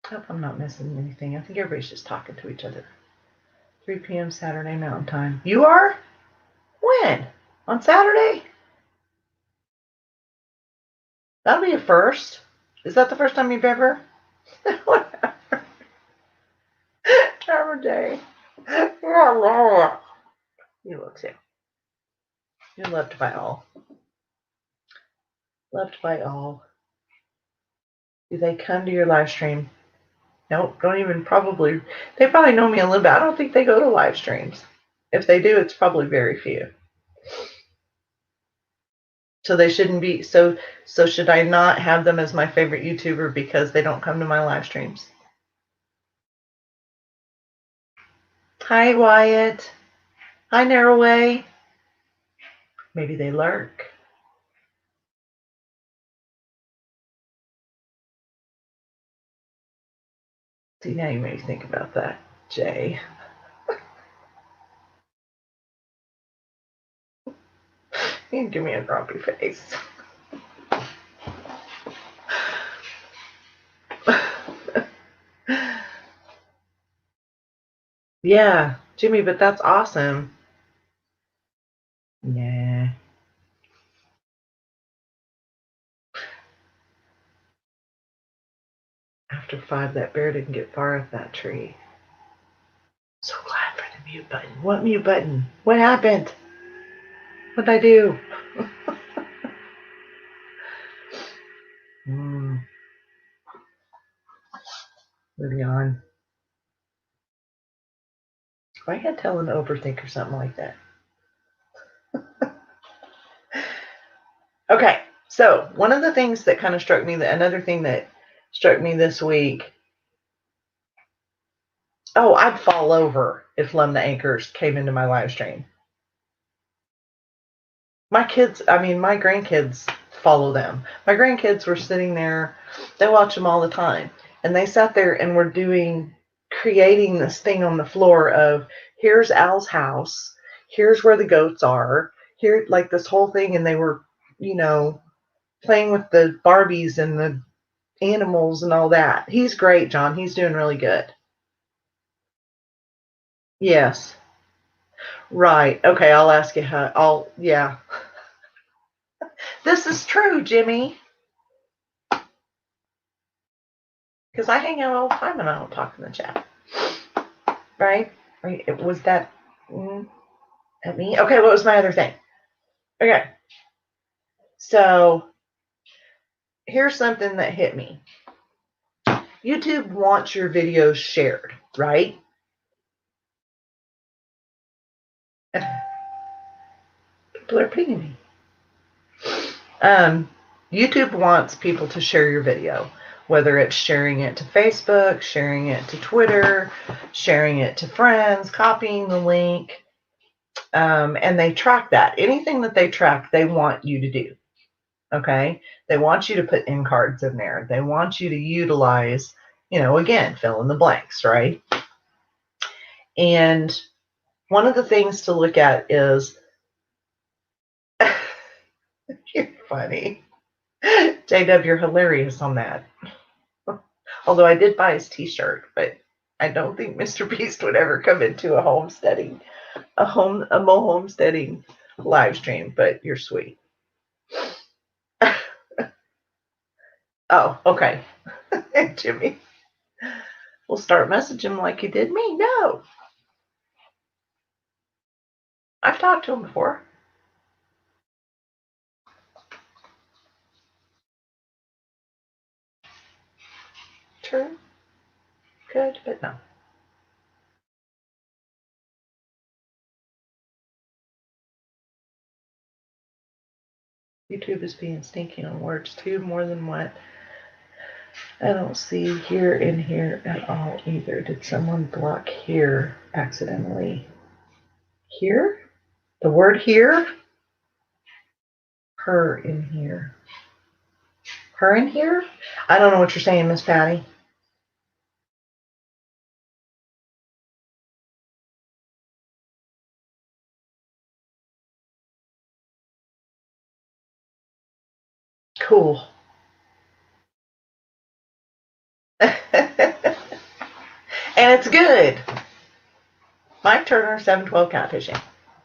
A: I hope I'm not missing anything. I think everybody's just talking to each other. 3 p.m. Saturday Mountain Time. You are? When? On Saturday? That'll be a first. Is that the first time you've ever? Whatever. Trevor Day. You look sick. You're loved by all. Loved by all. Do they come to your live stream? Nope, don't even probably. They probably know me a little bit. I don't think they go to live streams. If they do, it's probably very few. So they shouldn't be. So should I not have them as my favorite YouTuber because they don't come to my live streams? Hi, Wyatt. Hi, Narrowway. Maybe they lurk. See, now you made me think about that, Jay. You give me a grumpy face. Yeah, Jimmy, but that's awesome. Yeah. After 5, that bear didn't get far off that tree. So glad for the mute button. What mute button? What happened? What'd I do? Moving on. Why can't tell an overthink or something like that? Okay, so one of the things that kind of struck me, another thing that struck me this week, I'd fall over if Lum the Anchors came into my live stream. My grandkids follow them. My grandkids were sitting there, they watch them all the time. And they sat there and were creating this thing on the floor of, here's Al's house, here's where the goats are, here, like this whole thing. And they were, playing with the Barbies and the animals and all that. He's great, John. He's doing really good. Yes. Right. Okay, I'll ask you how. Yeah. This is true, Jimmy. Because I hang out all the time and I don't talk in the chat. Right? Was that at me? Okay, what was my other thing? Okay. So here's something that hit me. YouTube wants your videos shared, right? People are pinging me. YouTube wants people to share your video, whether it's sharing it to Facebook, sharing it to Twitter, sharing it to friends, copying the link, and they track that. Anything that they track, they want you to do. Okay? They want you to put in cards in there. They want you to utilize, again, fill in the blanks, right? And one of the things to look at is, you're funny. JW, you're hilarious on that. Although I did buy his t-shirt, but I don't think Mr. Beast would ever come into a MoHomesteading live stream, but you're sweet. Oh, okay. Jimmy, we'll start messaging him like you did me. No. I've talked to him before. True. Good, but no. YouTube is being stinky on words too, more than what I don't see here in here at all either. Did someone block here accidentally? Here? The word here? Her in here. Her in here? I don't know what you're saying, Miss Patty. Cool. And it's good. Mike Turner, 712 Catfishing.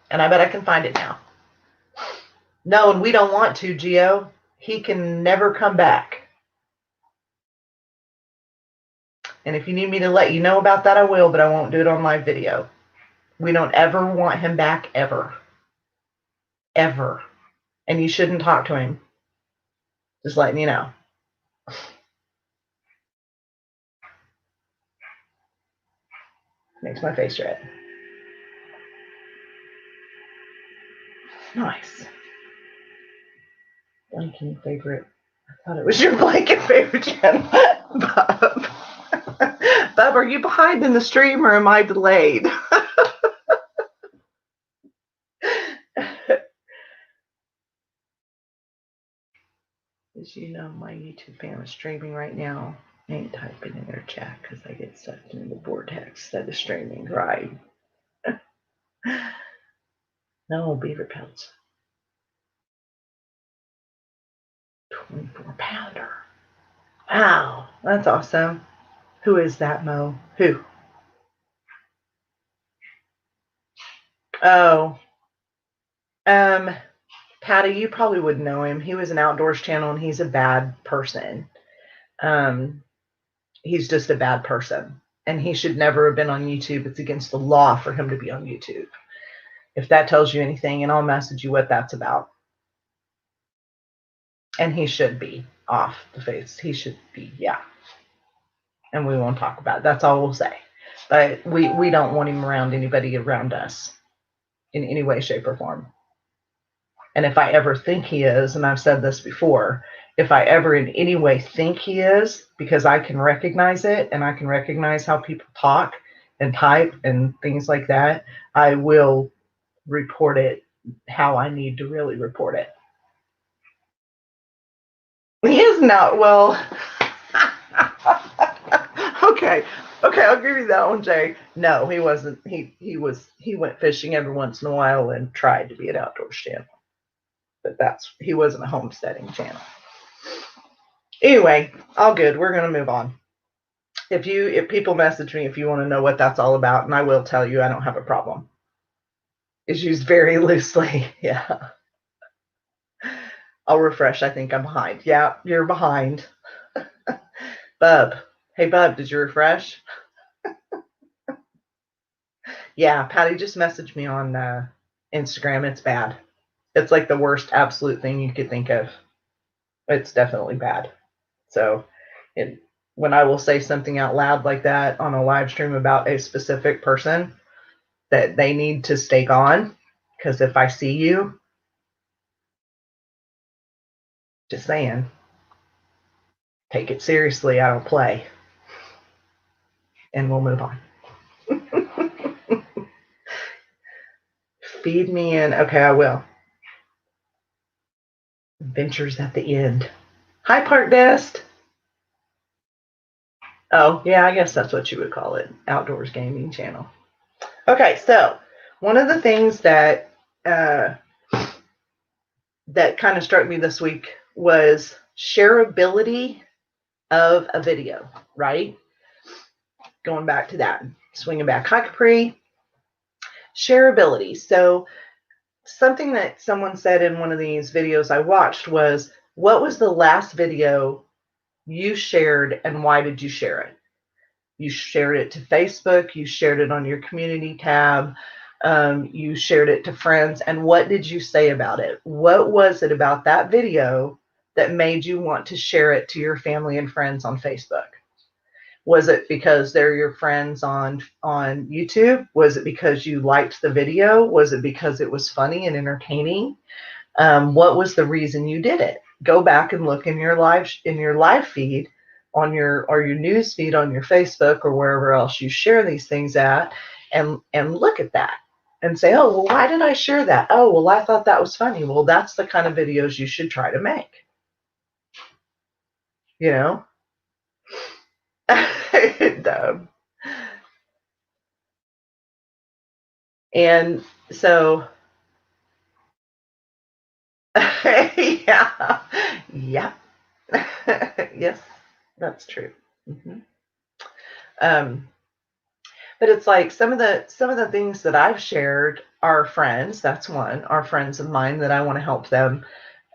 A: And I bet I can find it now. No, and we don't want to, Gio. He can never come back. And if you need me to let you know about that, I will, but I won't do it on live video. We don't ever want him back, ever. Ever. And you shouldn't talk to him. Just letting you know. Makes my face red. Nice. Blanking favorite. I thought it was your blanket favorite channel. Bub. Bub, are you behind in the stream or am I delayed? As you know, my YouTube fam is streaming right now. I ain't typing in their chat because I get sucked into the vortex that is streaming, right? No, beaver pelts. 24-pounder. Wow, that's awesome. Who is that, Mo? Who? Oh. Patty, you probably wouldn't know him. He was an outdoors channel and he's a bad person. He's just a bad person. And he should never have been on YouTube. It's against the law for him to be on YouTube. If that tells you anything, and I'll message you what that's about. And he should be off the face. He should be, yeah. And we won't talk about it. That's all we'll say. But we don't want him around anybody around us in any way, shape, or form. And if I ever think he is, and I've said this before, if I ever in any way think he is, because I can recognize it and I can recognize how people talk and type and things like that, I will report it how I need to really report it. He is not, well, okay, I'll give you that one, Jay. No, he wasn't. He went fishing every once in a while and tried to be an outdoors channel. But he wasn't a homesteading channel. Anyway, all good. We're gonna move on. If people message me if you want to know what that's all about, and I will tell you, I don't have a problem. It's used very loosely. Yeah. I'll refresh. I think I'm behind. Yeah, you're behind. Bub. Hey Bub, did you refresh? Yeah, Patty just messaged me on Instagram. It's bad. It's like the worst absolute thing you could think of. It's definitely bad. So when I will say something out loud like that on a live stream about a specific person, that they need to stay gone, because if I see you, just saying, take it seriously. I don't play. And we'll move on. Feed me in. Okay, I will. Adventures at the end. Hi, Park Best. Oh, yeah, I guess that's what you would call it. Outdoors gaming channel. Okay, so one of the things that that kind of struck me this week was shareability of a video, right? Going back to that, swinging back. Hi, Capri. Shareability. So something that someone said in one of these videos I watched was, what was the last video you shared and why did you share it? You shared it to Facebook, you shared it on your community tab, you shared it to friends, and what did you say about it? What was it about that video that made you want to share it to your family and friends on Facebook? Was it because they're your friends on YouTube? Was it because you liked the video? Was it because it was funny and entertaining? What was the reason you did it? Go back and look in your live feed on your news feed on your Facebook or wherever else you share these things at, and look at that and say, oh, well, why did I share that? Oh, well, I thought that was funny. Well, that's the kind of videos you should try to make. You know? And so yeah. Yes, that's true. Mm-hmm. But it's like some of the things that I've shared are friends. That's one, are friends of mine that I want to help them.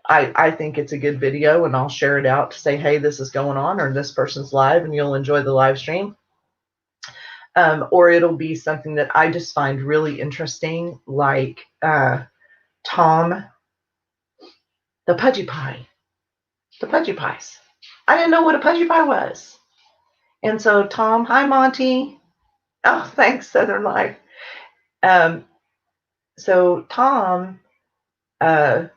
A: I think it's a good video and I'll share it out to say, hey, this is going on, or this person's live and you'll enjoy the live stream. Or it'll be something that I just find really interesting, like Tom, the Pudgy Pie. The Pudgy Pies. I didn't know what a Pudgy Pie was. And so Tom, hi Monty. Oh, thanks, Southern Life. So Tom, I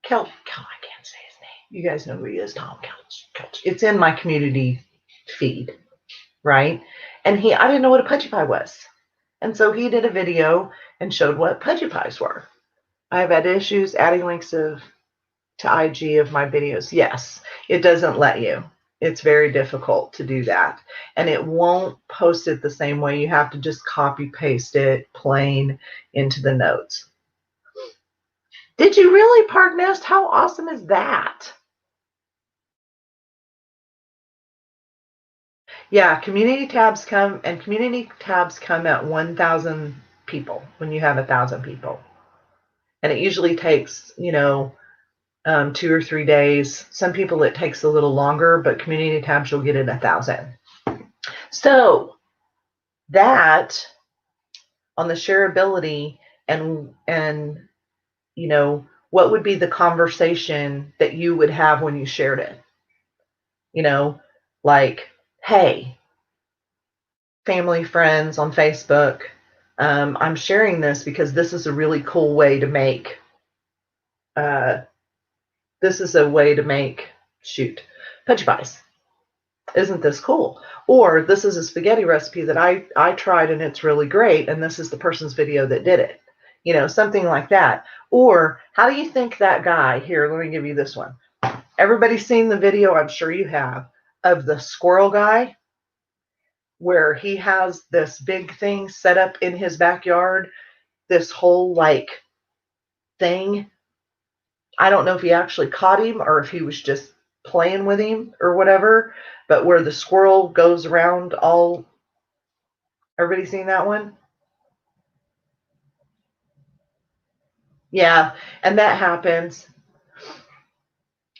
A: can't say his name. You guys know who he is, Tom Kelch. It's in my community feed, right? And I didn't know what a Pudgy Pie was. And so he did a video and showed what Pudgy Pies were. I've had issues adding links to IG of my videos. Yes, it doesn't let you. It's very difficult to do that. And it won't post it the same way. You have to just copy paste it plain into the notes. Did you really, Park Nest? How awesome is that? Yeah, community tabs come at 1,000 people when you have 1,000 people. And it usually takes, 2 or 3 days. Some people it takes a little longer, but community tabs you'll get at 1,000. So that on the shareability and what would be the conversation that you would have when you shared it? Like, hey, family, friends on Facebook. I'm sharing this because this is a really cool way to make, shoot, pudgy pies. Isn't this cool? Or this is a spaghetti recipe that I tried and it's really great, and this is the person's video that did it. You know, something like that. Or how do you think that guy, here, let me give you this one. Everybody's seen the video, I'm sure you have, of the squirrel guy where he has this big thing set up in his backyard, this whole like thing. I don't know if he actually caught him or if he was just playing with him or whatever, but where the squirrel goes around all. Everybody seen that one? Yeah, and that happens.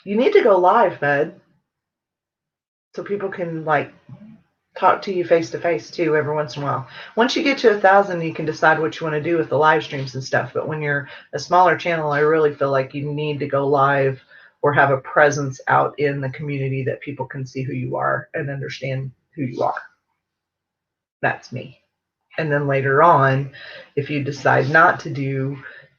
A: You need to go live, bud, so people can like talk to you face to face too every once in a while. Once you get to 1,000, you can decide what you want to do with the live streams and stuff. But when you're a smaller channel, I really feel like you need to go live or have a presence out in the community that people can see who you are and understand who you are. That's me. And then later on, if you decide not to do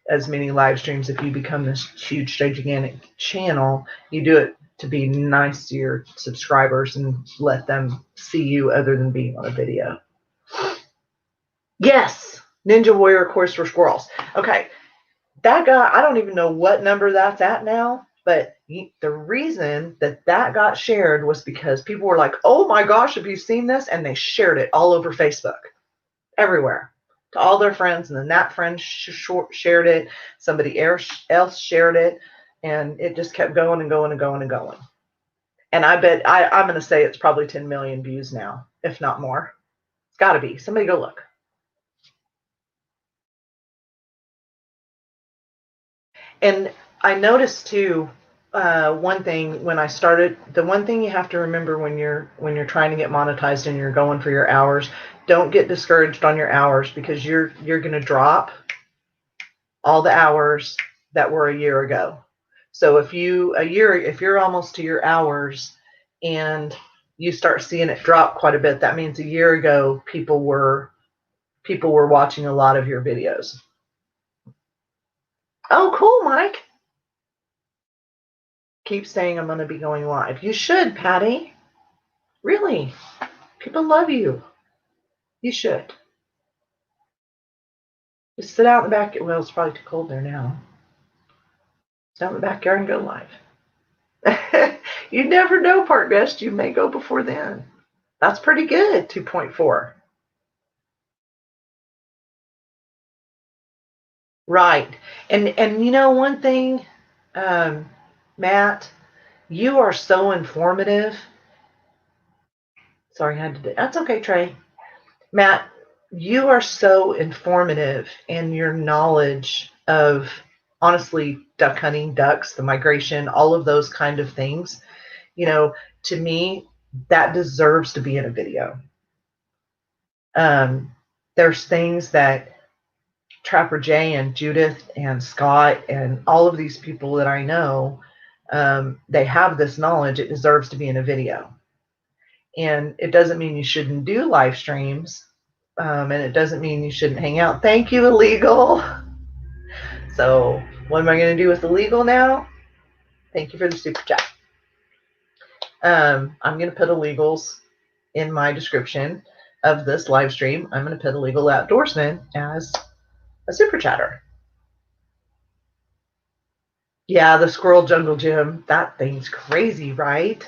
A: as many live streams, if you become this huge, gigantic channel, you do it to be nice to your subscribers and let them see you other than being on a video. Yes, Ninja Warrior course for squirrels. Okay, that guy, I don't even know what number that's at now, but the reason that got shared was because people were like, oh my gosh, have you seen this? And they shared it all over Facebook, everywhere, to all their friends. And then that friend shared it. Somebody else shared it. And it just kept going and going and going and going. And I bet, I'm going to say it's probably 10 million views now, if not more. It's got to be. Somebody go look. And I noticed too, one thing when I started, the one thing you have to remember when you're trying to get monetized and you're going for your hours, don't get discouraged on your hours, because you're going to drop all the hours that were a year ago. So if you're almost to your hours and you start seeing it drop quite a bit, that means a year ago people were watching a lot of your videos. Oh, cool, Mike. Keep saying I'm going to be going live. You should, Patty. Really. People love you. You should. Just sit out in the back. Well, it's probably too cold there now. Sit out in the backyard and go live. You never know, Park Best. You may go before then. That's pretty good, 2.4. Right. And you know one thing, Matt, you are so informative. Sorry, I had to do. That's okay, Trey. Matt, you are so informative in your knowledge of, honestly, duck hunting, ducks, the migration, all of those kind of things. You know, to me, that deserves to be in a video. There's things that Trapper Jay and Judith and Scott and all of these people that I know, they have this knowledge. It deserves to be in a video. And it doesn't mean you shouldn't do live streams. And it doesn't mean you shouldn't hang out. Thank you, Illegal. So what am I going to do with Illegal now? Thank you for the super chat. I'm going to put Illegals in my description of this live stream. I'm going to put Illegal Outdoorsman as a super chatter. Yeah, the Squirrel Jungle Gym. That thing's crazy, right?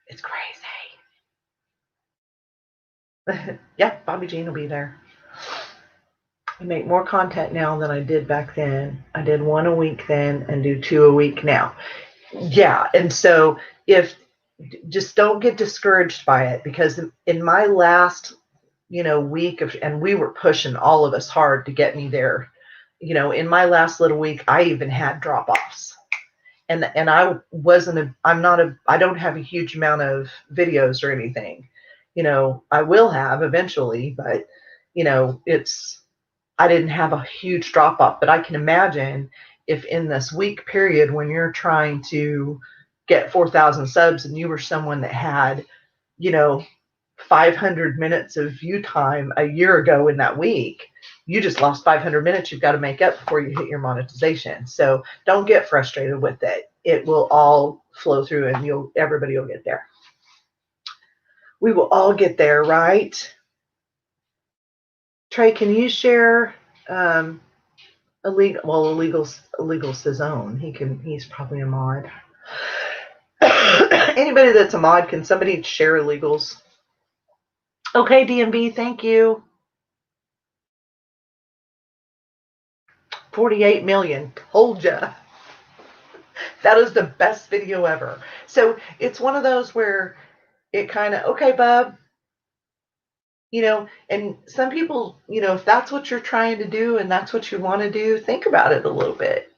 A: It's crazy. Yeah, Bobby Jean will be there. I make more content now than I did back then. I did 1 a week then and do 2 a week now. Yeah, and so just don't get discouraged by it, because in my last, week of, and we were pushing all of us hard to get me there. In my last little week, I even had drop-offs. And I don't have a huge amount of videos or anything. I will have eventually, but I didn't have a huge drop off. But I can imagine if in this week period when you're trying to get 4,000 subs and you were someone that had, 500 minutes of view time a year ago in that week, you just lost 500 minutes you've got to make up before you hit your monetization. So don't get frustrated with it. It will all flow through and everybody will get there. We will all get there, right? Trey, can you share illegal says own. He's probably a mod. Anybody that's a mod, can somebody share illegals? Okay, DMB, thank you. 48 million. Told ya. That is the best video ever. So it's one of those where it kind of, okay, bub, and some people, if that's what you're trying to do and that's what you want to do, think about it a little bit.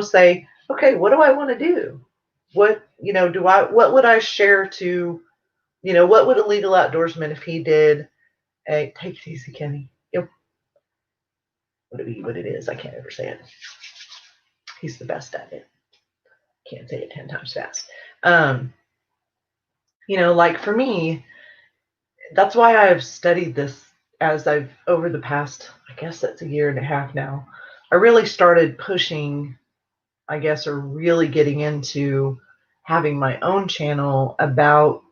A: Say, okay, what do I want to do? What, what would I share to, what would a legal outdoorsman, if he did a, take it easy, Kenny. What it is, I can't ever say it. He's the best at it. Can't say it 10 times fast. Like for me, that's why I've studied this as I've, over the past, I guess that's a year and a half now, I really started pushing, I guess, or really getting into having my own channel about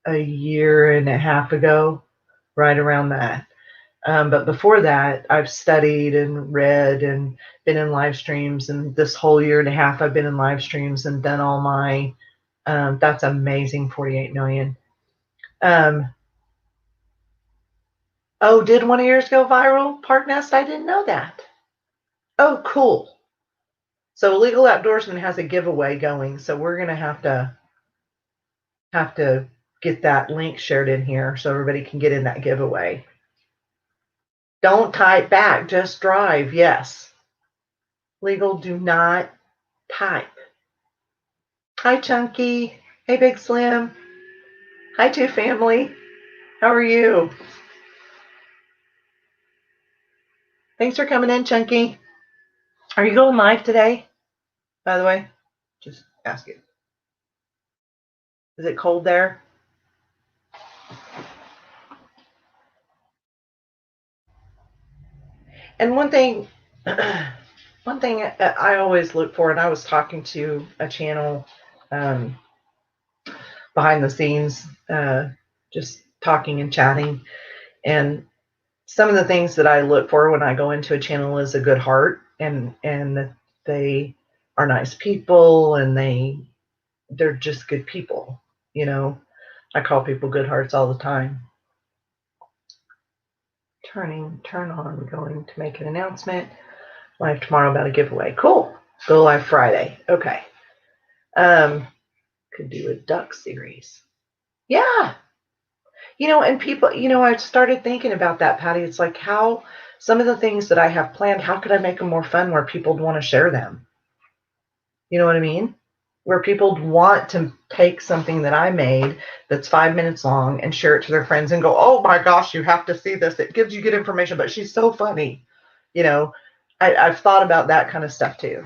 A: a year and a half ago, right around that. But before that, I've studied and read and been in live streams, and this whole year and a half I've been in live streams and done all my, that's amazing, 48 million. Oh, did one of yours go viral, Park Nest? I didn't know that. Oh, cool. So Legal Outdoorsman has a giveaway going, so we're going to have to get that link shared in here so everybody can get in that giveaway. Don't type back, just drive. Yes. Legal, do not type. Hi, Chunky. Hey, Big Slim. Hi, Two Family. How are you? Thanks for coming in, Chunky. Are you going live today, by the way? Just ask it. Is it cold there? And one thing I always look for, and I was talking to a channel behind the scenes, just talking and chatting, and some of the things that I look for when I go into a channel is a good heart, and they are nice people, and they're just good people. I call people good hearts all the time. Turn on, going to make an announcement. Live tomorrow about a giveaway. Cool. Go live Friday. Okay. Could do a duck series. Yeah. And people, I started thinking about that, Patty. It's like how some of the things that I have planned, how could I make them more fun where people would want to share them? You know what I mean? Where people want to take something that I made that's 5 minutes long and share it to their friends and go, oh my gosh, you have to see this. It gives you good information, but she's so funny. I've thought about that kind of stuff too.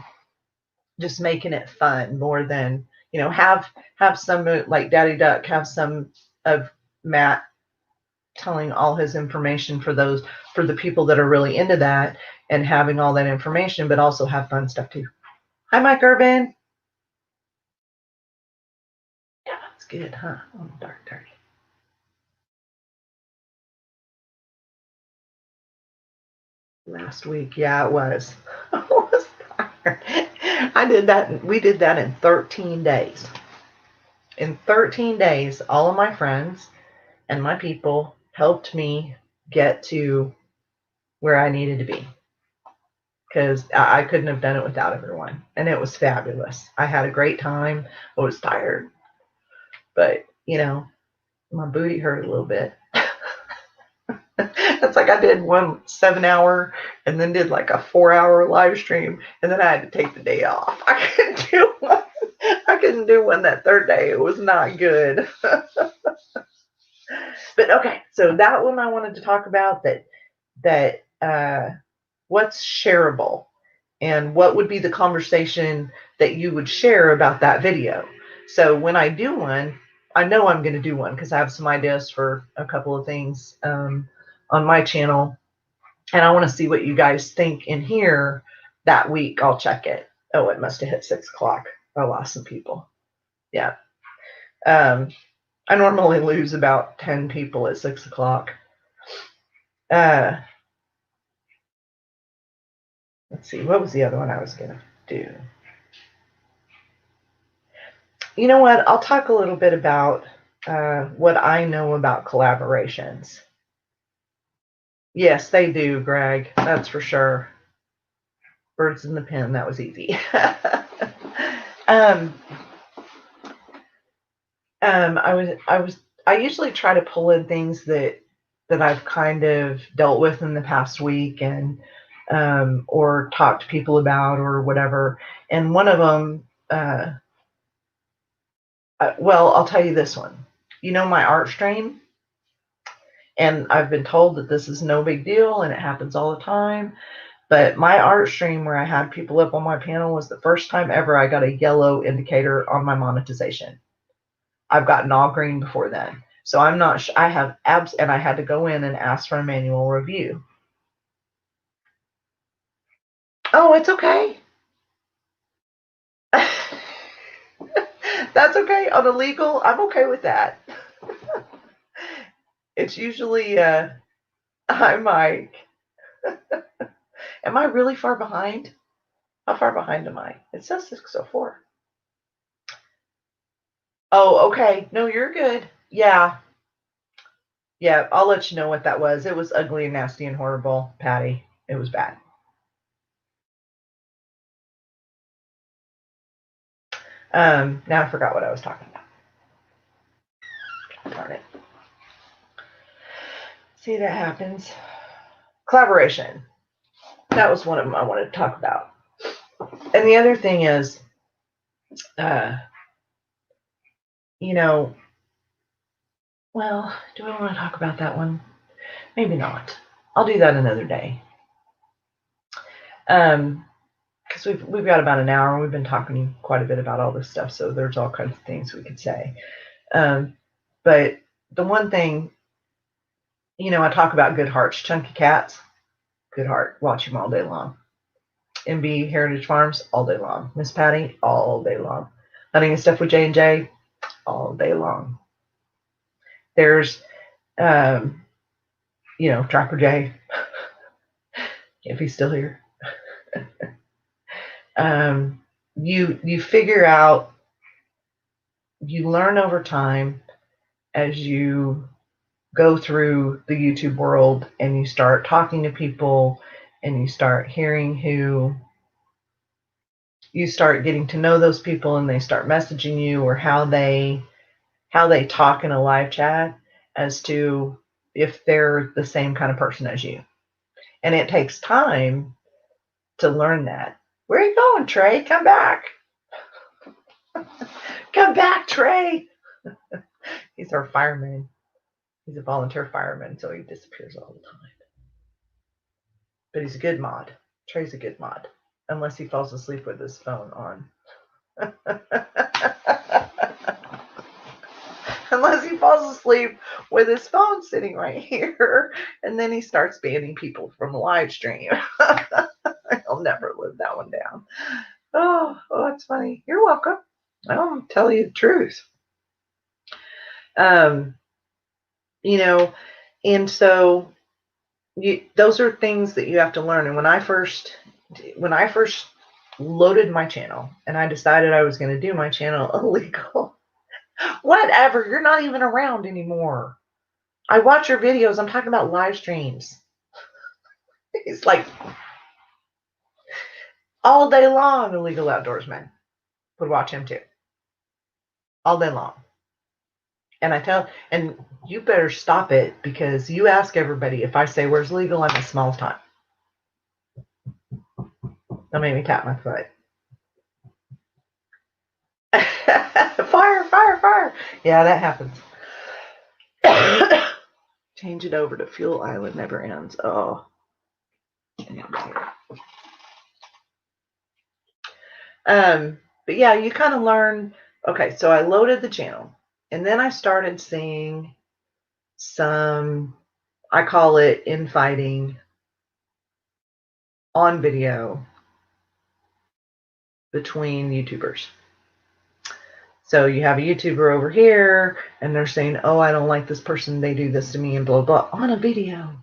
A: Just making it fun more than, have some, like Daddy Duck, have some of Matt telling all his information for the people that are really into that and having all that information, but also have fun stuff too. Hi, Mike Urban. Yeah, that's good, huh? Oh, dark, dirty. Last week, yeah, it was. I was tired. I did that. We did that in 13 days. In 13 days, all of my friends and my people helped me get to where I needed to be, because I couldn't have done it without everyone. And it was fabulous. I had a great time. I was tired, but my booty hurt a little bit. It's like I did one 7-hour and then did like a 4-hour live stream, and then I had to take the day off. I couldn't do one that third day. It was not good. But okay, so that one I wanted to talk about, that what's shareable and what would be the conversation that you would share about that video. So when I do one, I know I'm going to do one because I have some ideas for a couple of things on my channel, and I want to see what you guys think in here that week. I'll check it. Oh, it must have hit 6 o'clock. I lost some people. Yeah. I normally lose about 10 people at 6 o'clock. Let's see. What was the other one I was going to do? You know what? I'll talk a little bit about what I know about collaborations. Yes, they do, Greg. That's for sure. Birds in the pen. That was easy. I usually try to pull in things that I've kind of dealt with in the past week and or talked to people about or whatever. And one of them, well, I'll tell you this one. You know my art stream, and I've been told that this is no big deal and it happens all the time. But my art stream where I had people up on my panel was the first time ever I got a yellow indicator on my monetization. I've gotten all green before then. So I'm not, I have abs, and I had to go in and ask for a manual review. Oh, it's okay. That's okay. On the legal, I'm okay with that. It's usually, hi, Mike. Am I really far behind? How far behind am I? It says 6:04. Oh, okay. No, you're good. Yeah. Yeah, I'll let you know what that was. It was ugly and nasty and horrible, Patty. It was bad. Now I forgot what I was talking about. Darn it. See, that happens. Collaboration. That was one of them I wanted to talk about. And the other thing is, you know, well, do I want to talk about that one? Maybe not. I'll do that another day. Because we've got about an hour and we've been talking quite a bit about all this stuff, so there's all kinds of things we could say. But the one thing, you know, I talk about good hearts, chunky cats, good heart, watch them all day long. MB Heritage Farms all day long. Miss Patty all day long. Hunting and Stuff with J&J all day long. There's, you know, Trapper J, if he's still here. You figure out, you learn over time as you go through the YouTube world and you start talking to people and you start hearing who, you start getting to know those people and they start messaging you or how they talk in a live chat as to if they're the same kind of person as you. And it takes time to learn that. Where are you going, Trey? Come back. Come back, Trey. He's our fireman. He's a volunteer fireman, so he disappears all the time. But he's a good mod. Trey's a good mod. Unless he falls asleep with his phone on. Unless he falls asleep with his phone sitting right here, and then he starts banning people from the live stream. He'll never live that one down. Oh, that's funny. You're welcome. I'll tell you the truth. You know, and so those are things that you have to learn. And when I first loaded my channel and I decided I was going to do my channel illegal, whatever, you're not even around anymore. I watch your videos. I'm talking about live streams. It's like all day long, Illegal Outdoorsman would watch him too. All day long. And you better stop it because you ask everybody if I say where's legal, I'm a small time. Don't make me tap my foot. Fire, fire, fire. Yeah, that happens. Change it over to Fuel Island never ends. Oh. But yeah, you kind of learn. Okay, so I loaded the channel. And then I started seeing some, I call it infighting on video between YouTubers. So you have a YouTuber over here and they're saying, oh, I don't like this person, they do this to me and blah, blah, on a video.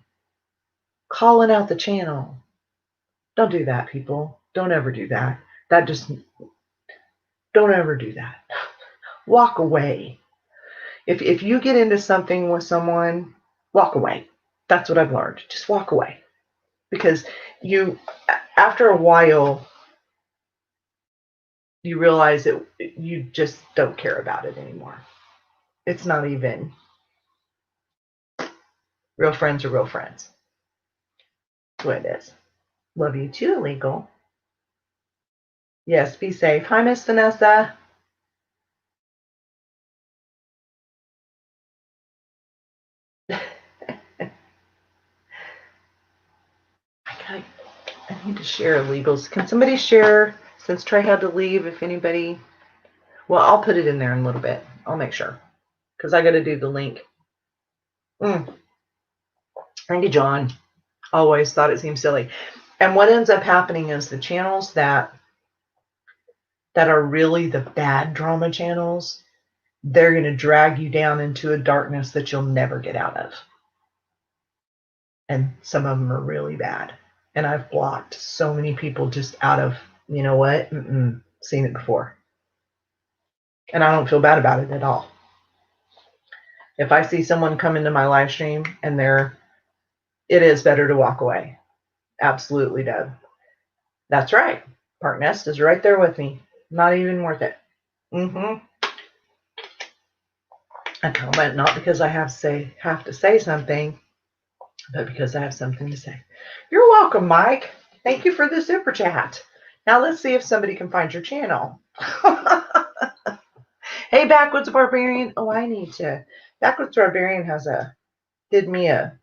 A: Calling out the channel. Don't do that, people. Don't ever do that. Don't ever do that. Walk away. If you get into something with someone, walk away. That's what I've learned. Just walk away. Because after a while, you realize that you just don't care about it anymore. It's not even real friends are real friends. That's what it is. Love you too, Illegal. Yes, be safe. Hi, Miss Vanessa. I need to share illegals. Can somebody share, since Trey had to leave, if anybody... Well, I'll put it in there in a little bit. I'll make sure. Because I got to do the link. Thank you, John. Always thought it seemed silly. And what ends up happening is the channels that are really the bad drama channels, they're going to drag you down into a darkness that you'll never get out of. And some of them are really bad. And I've blocked so many people just out of, you know what, seen it before. And I don't feel bad about it at all. If I see someone come into my live stream and it is better to walk away. Absolutely, Deb. That's right. Park Nest is right there with me. Not even worth it. I comment not because I have to say something, but because I have something to say. You're welcome, Mike. Thank you for the super chat. Now let's see if somebody can find your channel. Hey, Backwoods Barbarian. Oh, I need to. Backwoods Barbarian did me a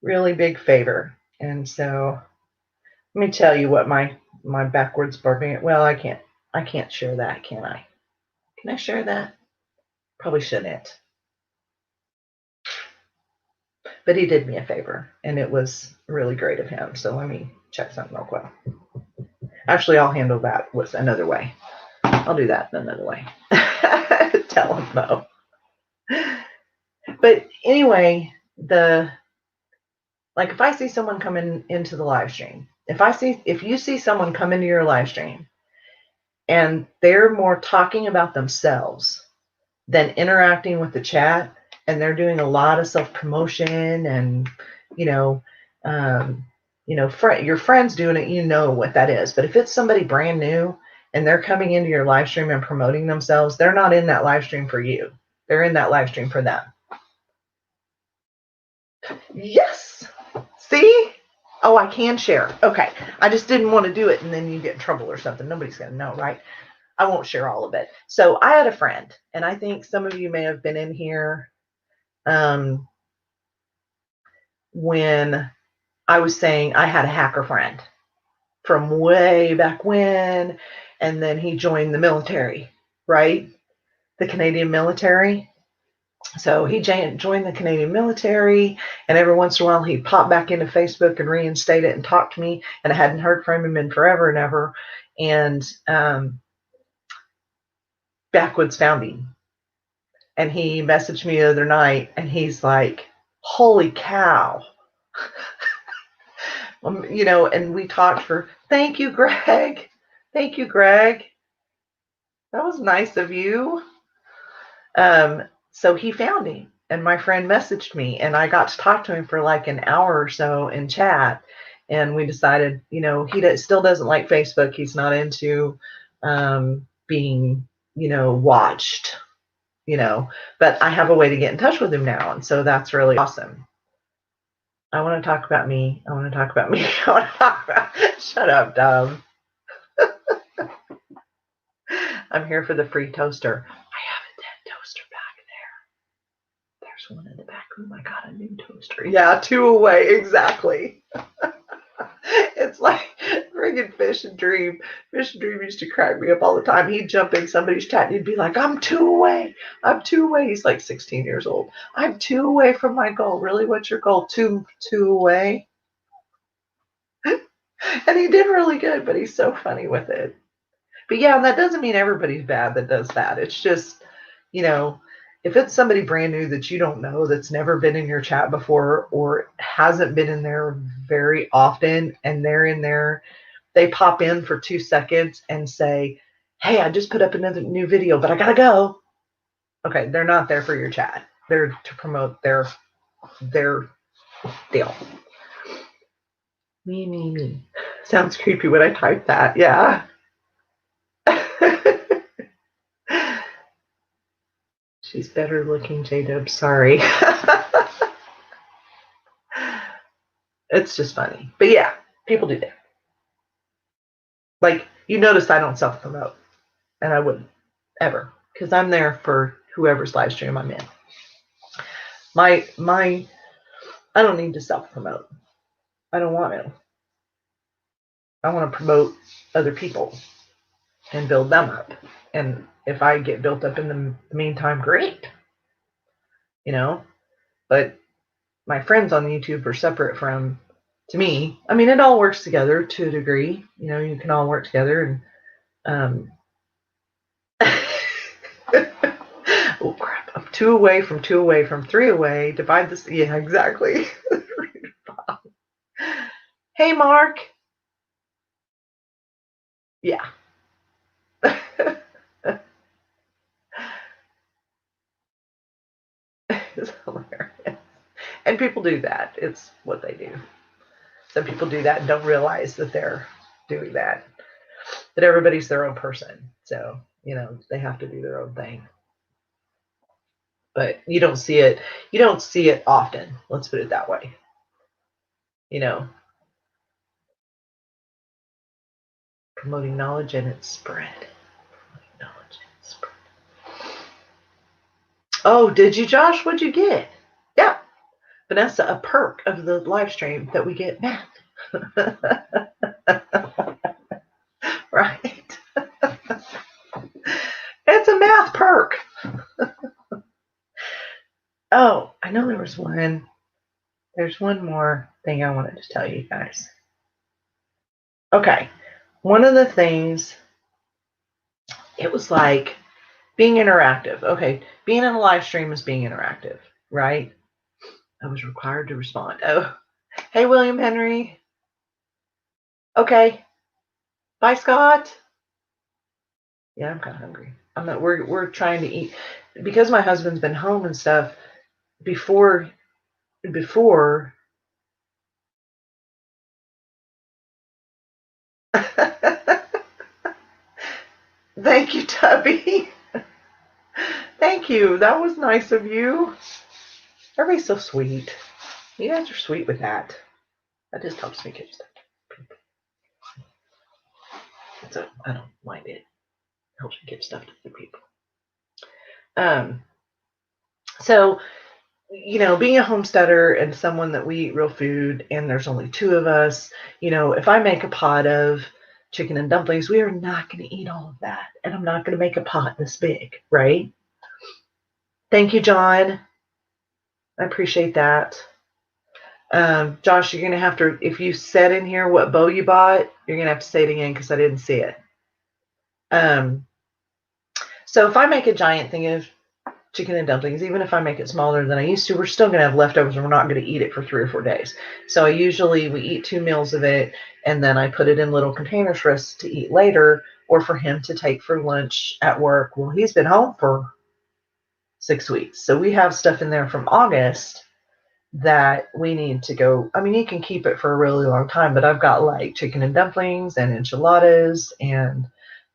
A: really big favor. And so let me tell you what my Backwoods Barbarian. Well, I can't share that, can I? Can I share that? Probably shouldn't. But he did me a favor, and it was really great of him. So let me check something real quick. Actually, I'll handle that with another way. I'll do that another way. Tell him though. But anyway, if I see someone coming into the live stream, if you see someone come into your live stream and they're more talking about themselves than interacting with the chat, and they're doing a lot of self-promotion and, your friends doing it, you know what that is. But if it's somebody brand new and they're coming into your live stream and promoting themselves, they're not in that live stream for you. They're in that live stream for them. Yes. See? Oh, I can share. Okay. I just didn't want to do it and then you get in trouble or something. Nobody's going to know, right? I won't share all of it. So I had a friend, and I think some of you may have been in here when I was saying I had a hacker friend from way back when, and then he joined the military, right? The Canadian military. So he joined the Canadian military, and every once in a while he'd pop back into Facebook and reinstate it and talk to me, and I hadn't heard from him in forever and ever. And Backwoods found him. And he messaged me the other night, and he's like, holy cow. And we talked for, thank you, Greg. Thank you, Greg. That was nice of you. So he found him, and my friend messaged me, and I got to talk to him for like an hour or so in chat. And we decided, he still doesn't like Facebook. He's not into being, watched. But I have a way to get in touch with him now. And so that's really awesome. I want to talk about me. I want to talk about me. I want to talk about, shut up, Dove. I'm here for the free toaster. I have a dead toaster back there. There's one in the back room. I got a new toaster. Yeah, 2 away. Exactly. It's like, friggin' Freaking Fish and Dream. Fish and Dream used to crack me up all the time. He'd jump in somebody's chat and he'd be like, I'm 2 away. I'm 2 away. He's like 16 years old. I'm 2 away from my goal. Really? What's your goal? Two away? And he did really good, but he's so funny with it. But yeah, that doesn't mean everybody's bad that does that. It's just, if it's somebody brand new that you don't know, that's never been in your chat before or hasn't been in there very often, and they're in there, they pop in for 2 seconds and say, hey, I just put up another new video, but I gotta go. Okay, they're not there for your chat. They're to promote their deal. Me. Sounds creepy when I type that. Yeah. She's better looking, J-Dub. Sorry. It's just funny. But yeah, people do that. Like, you notice I don't self-promote. And I wouldn't. Ever. Because I'm there for whoever's live stream I'm in. I don't need to self-promote. I don't want to. I want to promote other people and build them up. And if I get built up in the meantime, great. But my friends on YouTube are separate from, to me, I mean, it all works together to a degree. You can all work together. And oh crap, I'm 2 away from 2 away from 3 away. Divide this. Yeah, exactly. Hey, Mark. Yeah. It's hilarious. And people do that. It's what they do. Some people do that and don't realize that they're doing that. That everybody's their own person. So, they have to do their own thing. But you don't see it. You don't see it often. Let's put it that way. Promoting knowledge and its spread. Promoting knowledge and its spread. Oh, did you, Josh? What'd you get? Yeah. Vanessa, a perk of the live stream that we get math. Right. It's a math perk. Oh, I know there was one. There's one more thing I wanted to tell you guys. Okay. One of the things, it was like being interactive. Okay. Being in a live stream is being interactive, right? I was required to respond. Oh, hey, William Henry. Okay. Bye, Scott. Yeah, I'm kind of hungry. We're trying to eat because my husband's been home and stuff. Before. Thank you, Tubby. Thank you. That was nice of you. Everybody's so sweet. You guys are sweet with that. That just helps me get stuff. So I don't mind it. It helps me get stuff to the people. So, being a homesteader and someone that we eat real food and there's only 2 of us, if I make a pot of chicken and dumplings, we are not going to eat all of that. And I'm not going to make a pot this big, right? Thank you, John. I appreciate that. Josh, you're going to have to, if you said in here what bow you bought, you're going to have to say it again because I didn't see it. So if I make a giant thing of chicken and dumplings, even if I make it smaller than I used to, we're still going to have leftovers and we're not going to eat it for 3 or 4 days. So we eat 2 meals of it and then I put it in little containers for us to eat later or for him to take for lunch at work. Well, he's been home for 6 weeks. So we have stuff in there from August that we need to go. I mean, you can keep it for a really long time, but I've got like chicken and dumplings and enchiladas and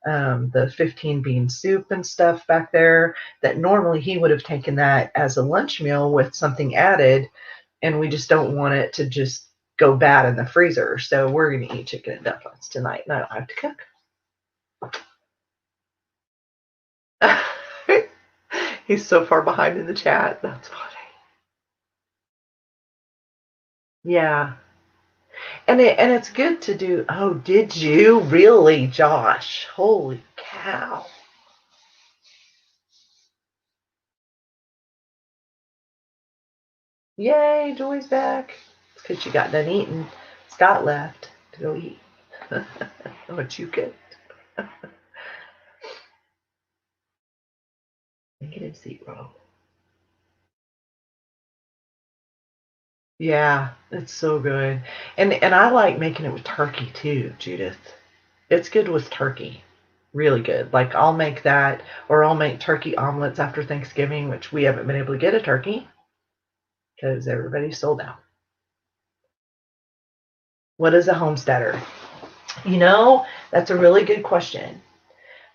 A: the 15 bean soup and stuff back there that normally he would have taken that as a lunch meal with something added, and we just don't want it to just go bad in the freezer. So we're going to eat chicken and dumplings tonight, and I don't have to cook. He's so far behind in the chat. That's funny. Yeah. And it's good to do. Oh, did you really, Josh? Holy cow. Yay, Joy's back. It's because she got done eating. Scott left to go eat. What you get? -0. Yeah, it's so good. And I like making it with turkey too, Judith. It's good with turkey. Really good. Like I'll make that, or I'll make turkey omelets after Thanksgiving, which we haven't been able to get a turkey because everybody's sold out. What is a homesteader? That's a really good question.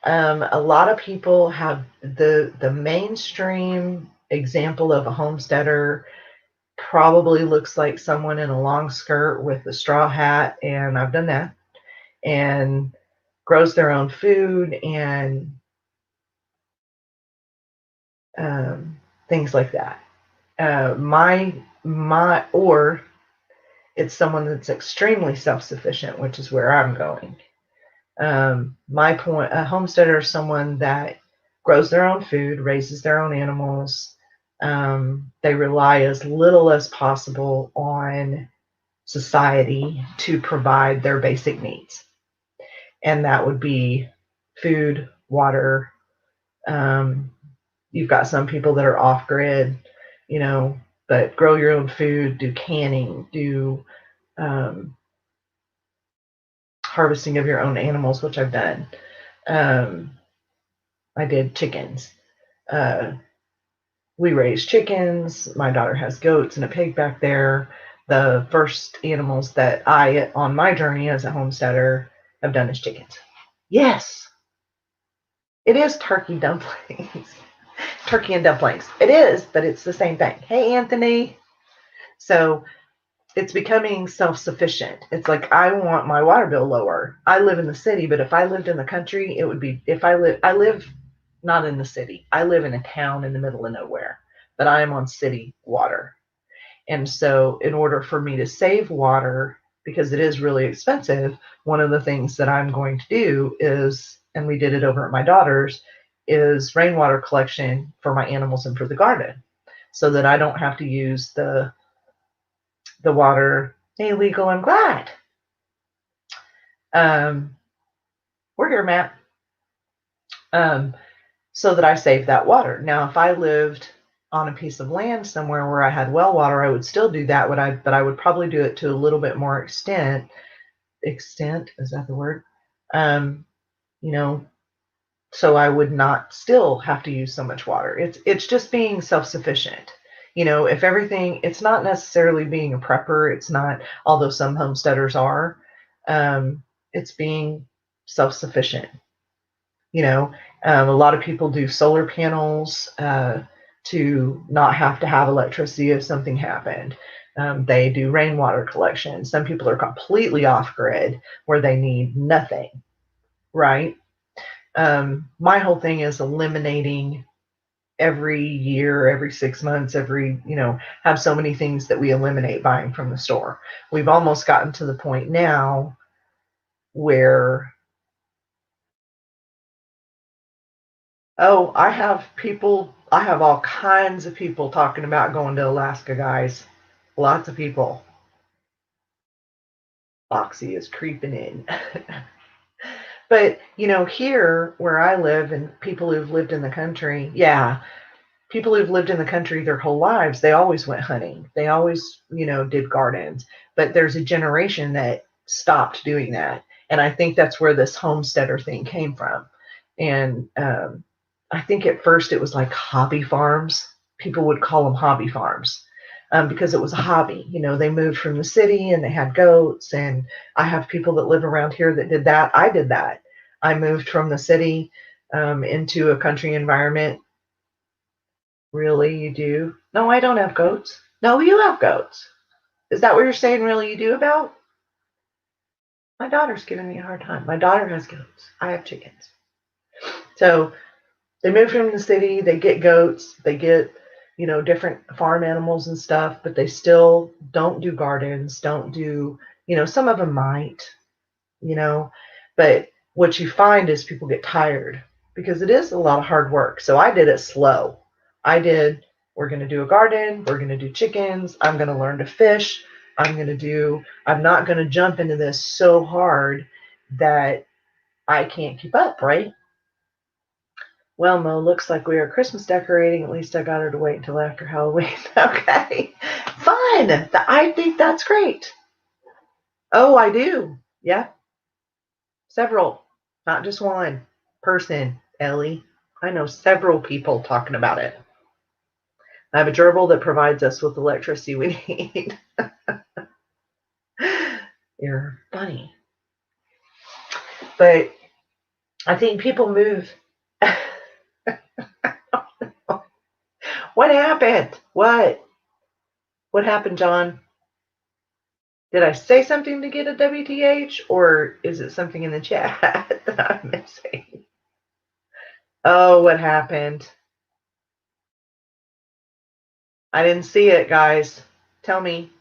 A: A lot of people have the mainstream example of a homesteader probably looks like someone in a long skirt with a straw hat, and I've done that, and grows their own food and things like that. Or it's someone that's extremely self-sufficient, which is where I'm going. My point, a homesteader is someone that grows their own food, raises their own animals. They rely as little as possible on society to provide their basic needs. And that would be food, water. You've got some people that are off grid, but grow your own food, do canning, do harvesting of your own animals, which I've done. I did chickens. We raise chickens. My daughter has goats and a pig back there. The first animals that I, on my journey as a homesteader, have done is chickens. Yes, it is turkey dumplings. Turkey and dumplings. It is, but it's the same thing. Hey, Anthony. So it's becoming self-sufficient. It's like I want my water bill lower. I live in the city, but if I lived in the country, it would be I live not in the city. I live in a town in the middle of nowhere, but I am on city water. And so in order for me to save water, because it is really expensive, one of the things that I'm going to do is, and we did it over at my daughter's, is rainwater collection for my animals and for the garden so that I don't have to use the water. Hey, Legal, I'm glad. We're here, Matt. So that I save that water. Now, if I lived on a piece of land somewhere where I had well water, I would still do that. But I would probably do it to a little bit more extent. Extent, is that the word? You know, so I would not still have to use so much water. It's just being self-sufficient. If everything, it's not necessarily being a prepper. It's not, although some homesteaders are. It's being self-sufficient. A lot of people do solar panels to not have to have electricity if something happened. They do rainwater collection. Some people are completely off grid where they need nothing, right? My whole thing is eliminating every year, every 6 months, have so many things that we eliminate buying from the store. We've almost gotten to the point now where, I have all kinds of people talking about going to Alaska, guys. Lots of people. Foxy is creeping in. But, here where I live and people who've lived in the country, people who've lived in the country their whole lives, they always went hunting. They always, did gardens. But there's a generation that stopped doing that. And I think that's where this homesteader thing came from. And I think at first it was like hobby farms. People would call them hobby farms because it was a hobby. They moved from the city and they had goats. And I have people that live around here that did that. I did that. I moved from the city into a country environment. Really, you do? No, I don't have goats. No, you have goats. Is that what you're saying? Really, you do about? My daughter's giving me a hard time. My daughter has goats. I have chickens. So they move from the city, they get goats, they get, different farm animals and stuff, but they still don't do gardens, don't do, Some of them might, but what you find is people get tired because it is a lot of hard work. So I did it slow. We're going to do a garden. We're going to do chickens. I'm going to learn to fish. I'm not going to jump into this so hard that I can't keep up, right? Well, Mo, looks like we are Christmas decorating. At least I got her to wait until after Halloween. Okay. Fun. I think that's great. Oh, I do. Yeah. Several. Not just one person, Ellie. I know several people talking about it. I have a gerbil that provides us with the electricity we need. You're funny. But I think people move. What happened? What happened, John? Did I say something to get a WTH, or is it something in the chat that I'm missing? Oh, what happened? I didn't see it, guys. Tell me.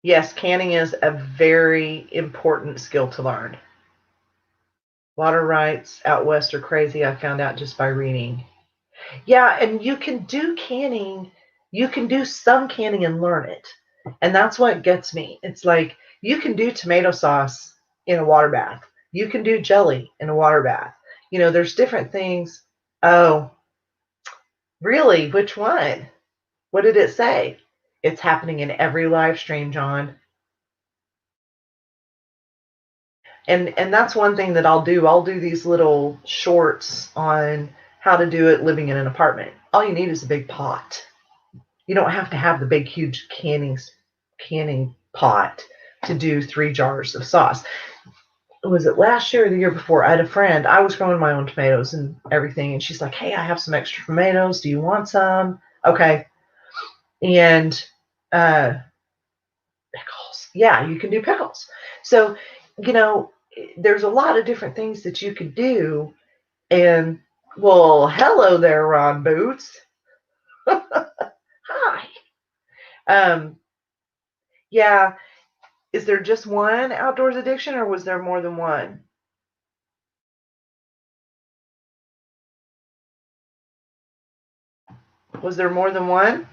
A: Yes, canning is a very important skill to learn. Water rights out west are crazy, I found out just by reading. Yeah, and you can do canning. You can do some canning and learn it. And that's what gets me. It's like you can do tomato sauce in a water bath. You can do jelly in a water bath. There's different things. Oh, really? Which one? What did it say? It's happening in every live stream, John. And that's one thing that I'll do. I'll do these little shorts on how to do it living in an apartment. All you need is a big pot. You don't have to have the big, huge canning pot to do 3 jars of sauce. Was it last year or the year before? I had a friend. I was growing my own tomatoes and everything, and she's like, "Hey, I have some extra tomatoes. Do you want some?" Okay. And pickles. Yeah, you can do pickles. So, there's a lot of different things that you could do. And, well, hello there, Ron Boots. Hi. Yeah. Is there just one outdoors addiction, or was there more than one? Was there more than one?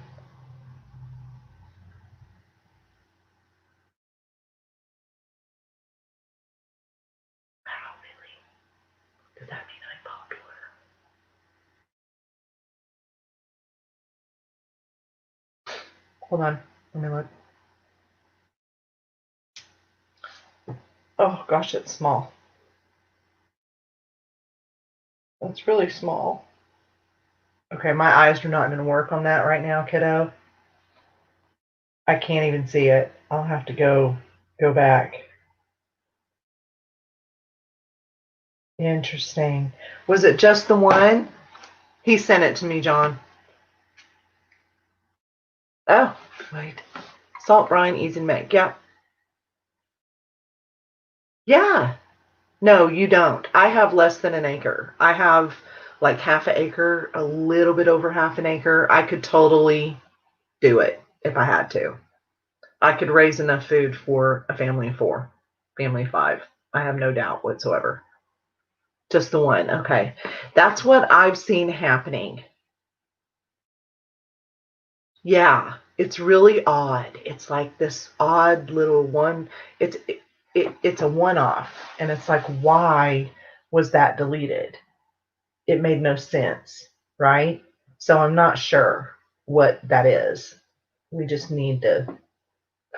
A: Oh, really? Does that mean I'm popular? Hold on. Let me look. Oh, gosh, it's small. That's really small. Okay, my eyes are not going to work on that right now, kiddo. I can't even see it. I'll have to go back. Interesting. Was it just the one? He sent it to me, John. Oh, wait. Salt, brine, easy to make. Yeah. Yeah. No, you don't. I have less than an acre. I have like half an acre, a little bit over half an acre. I could totally do it if I had to. I could raise enough food for a family of 4, family of 5. I have no doubt whatsoever. Just the one. Okay. That's what I've seen happening. Yeah. It's really odd. It's like this odd little one. It's a one-off. And it's like, why was that deleted? It made no sense, right? So I'm not sure what that is. We just need to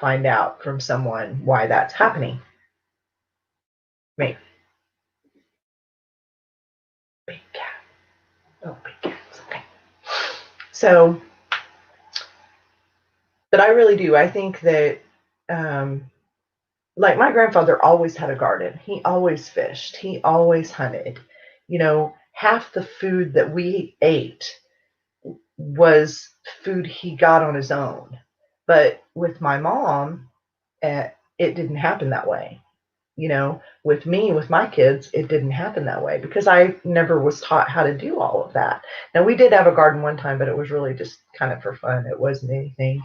A: find out from someone why that's happening. Me. Big cat. Oh, big cats. Okay. So, but I really do. I think that, like my grandfather always had a garden. He always fished. He always hunted. Half the food that we ate was food he got on his own. But with my mom, it didn't happen that way. With me, with my kids, it didn't happen that way because I never was taught how to do all of that. Now, we did have a garden one time, but it was really just kind of for fun. It wasn't anything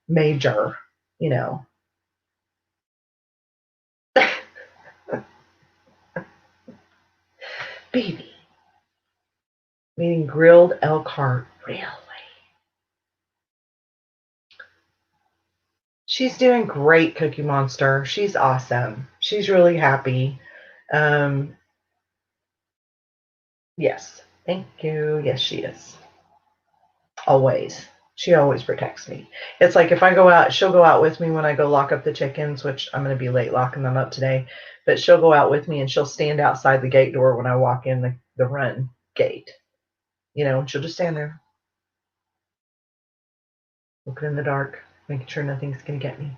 A: major, you know. baby. I'm eating grilled elk heart. Really? She's doing great, Cookie Monster. She's awesome. She's really happy. Um, yes. Thank you. Yes, she is. Always. She always protects me. It's like if I go out, she'll go out with me when I go lock up the chickens, which I'm going to be late locking them up today. But she'll go out with me and she'll stand outside the gate door when I walk in the run gate. And she'll just stand there, looking in the dark, making sure nothing's going to get me.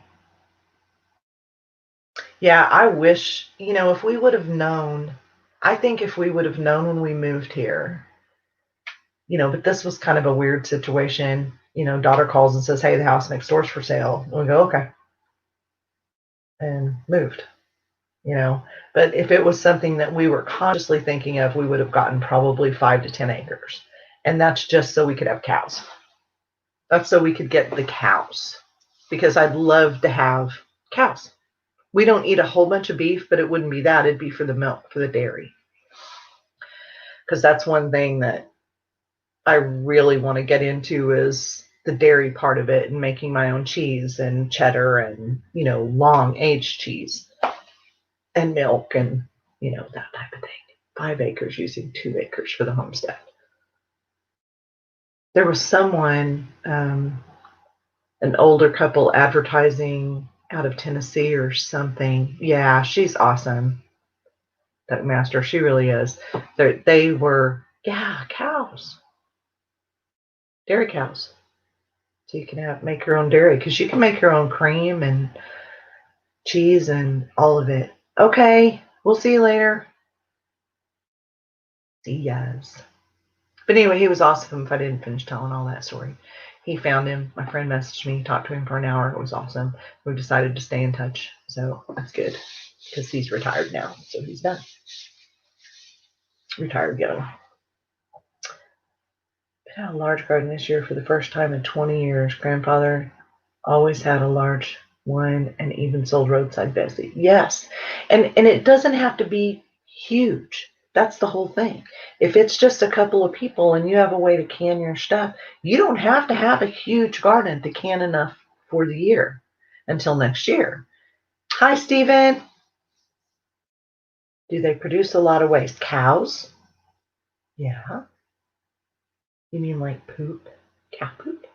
A: Yeah, I wish, if we would have known, I think if we would have known when we moved here, but this was kind of a weird situation. Daughter calls and says, hey, the house next door's for sale. And we go, okay. And moved, But if it was something that we were consciously thinking of, we would have gotten probably 5 to 10 acres. And that's just so we could have cows. That's so we could get the cows. Because I'd love to have cows. We don't eat a whole bunch of beef, but it wouldn't be that. It'd be for the milk, for the dairy. Because that's one thing that I really want to get into is the dairy part of it and making my own cheese and cheddar and, long aged cheese and milk and, that type of thing. 5 acres using 2 acres for the homestead. There was someone, an older couple advertising out of Tennessee or something. Yeah, she's awesome. That master, she really is. They were, cows. Dairy cows. So you can make your own dairy because you can make your own cream and cheese and all of it. Okay, we'll see you later. See yas. But anyway, he was awesome if I didn't finish telling all that story. He found him. My friend messaged me, talked to him for an hour. It was awesome. We decided to stay in touch. So that's good because he's retired now. So he's done. Retired young. Had a large garden this year for the first time in 20 years. Grandfather always had a large one and even sold roadside veggies. Yes. And it doesn't have to be huge. That's the whole thing. If it's just a couple of people and you have a way to can your stuff, you don't have to have a huge garden to can enough for the year until next year. Hi, Stephen. Do they produce a lot of waste? Cows? Yeah. You mean like poop? Cow poop?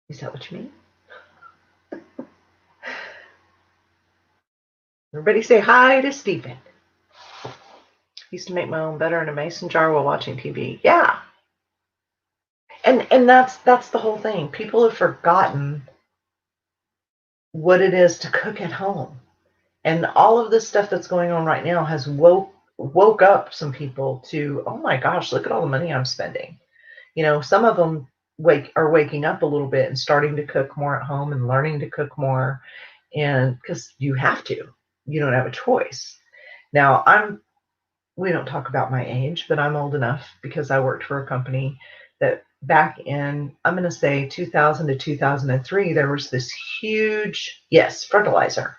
A: Is that what you mean? Everybody say hi to Stephen. Used to make my own butter in a mason jar while watching TV. Yeah. And that's the whole thing. People have forgotten what it is to cook at home. And all of this stuff that's going on right now has woke up some people to, oh my gosh, look at all the money I'm spending. Some of them are waking up a little bit and starting to cook more at home and learning to cook more. And because you have to, you don't have a choice. Now we don't talk about my age, but I'm old enough because I worked for a company that back in, I'm going to say 2000 to 2003, there was this huge, fertilizer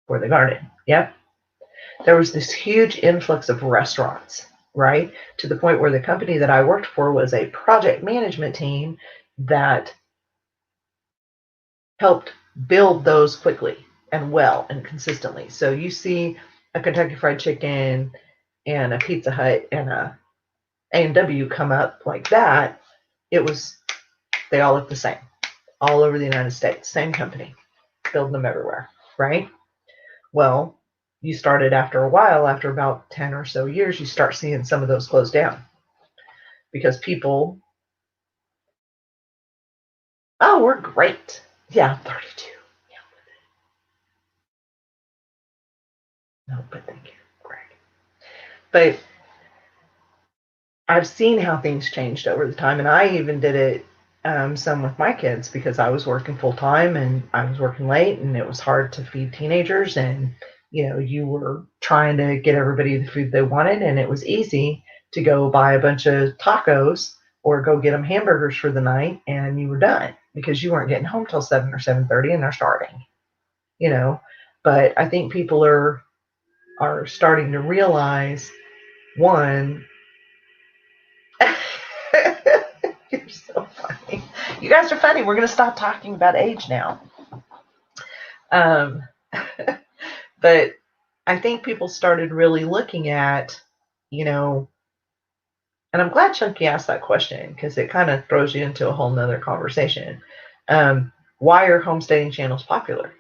A: for the garden. Yep. There was this huge influx of restaurants, right? To the point where the company that I worked for was a project management team that helped build those quickly and well and consistently. So you see a Kentucky Fried Chicken and a Pizza Hut and a A&W come up like that, they all look the same. All over the United States, same company, building them everywhere, right? Well, you started after a while, after about 10 or so years, you start seeing some of those close down. Because people, oh, we're great. Yeah, 32. Yeah. No, but thank you. Great. But I've seen how things changed over the time, and I even did it some with my kids because I was working full time and I was working late, and it was hard to feed teenagers, and you were trying to get everybody the food they wanted, and it was easy to go buy a bunch of tacos or go get them hamburgers for the night, and you were done because you weren't getting home till 7 or 7:30, and they're starving. But I think people are are starting to realize, one, you're so funny. You guys are funny. We're going to stop talking about age now. But I think people started really looking at, and I'm glad Chunky asked that question because it kind of throws you into a whole nother conversation. Why are homesteading channels popular?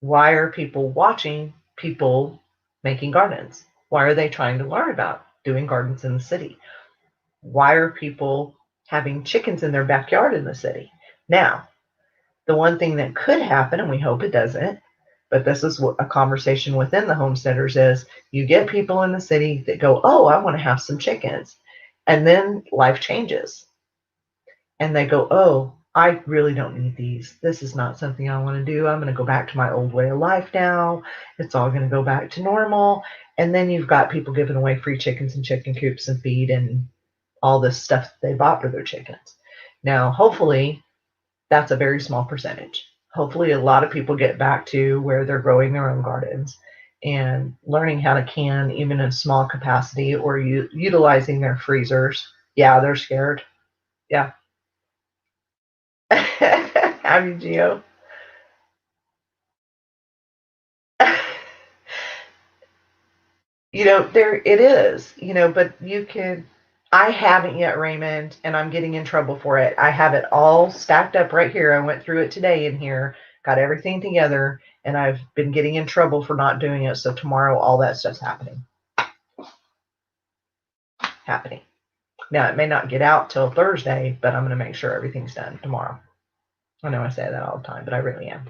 A: Why are people watching people making gardens? Why are they trying to learn about doing gardens in the city? Why are people having chickens in their backyard in the city? Now, the one thing that could happen, and we hope it doesn't, but this is what a conversation within the homesteaders is, you get people in the city that go, oh, I want to have some chickens. And then life changes. And they go, oh, I really don't need these. This is not something I want to do. I'm going to go back to my old way of life now. It's all going to go back to normal. And then you've got people giving away free chickens and chicken coops and feed and all this stuff that they bought for their chickens. Now, hopefully, that's a very small percentage. Hopefully, a lot of people get back to where they're growing their own gardens and learning how to can, even in small capacity, or utilizing their freezers. Yeah, they're scared. Yeah. Have you, Gio? There it is, but you can. I haven't yet, Raymond, and I'm getting in trouble for it. I have it all stacked up right here. I went through it today in here, got everything together, and I've been getting in trouble for not doing it. So tomorrow, all that stuff's happening. Now, it may not get out till Thursday, but I'm going to make sure everything's done tomorrow. I know I say that all the time, but I really am.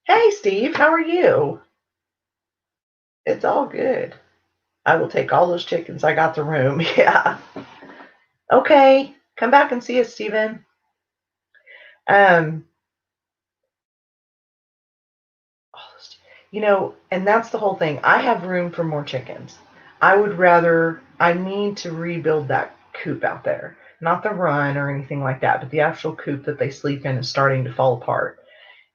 A: Hey, Steve, how are you? It's all good. I will take all those chickens. I got the room. Yeah. Okay. Come back and see us, Steven. And that's the whole thing. I have room for more chickens. I need to rebuild that coop out there. Not the run or anything like that, but the actual coop that they sleep in is starting to fall apart.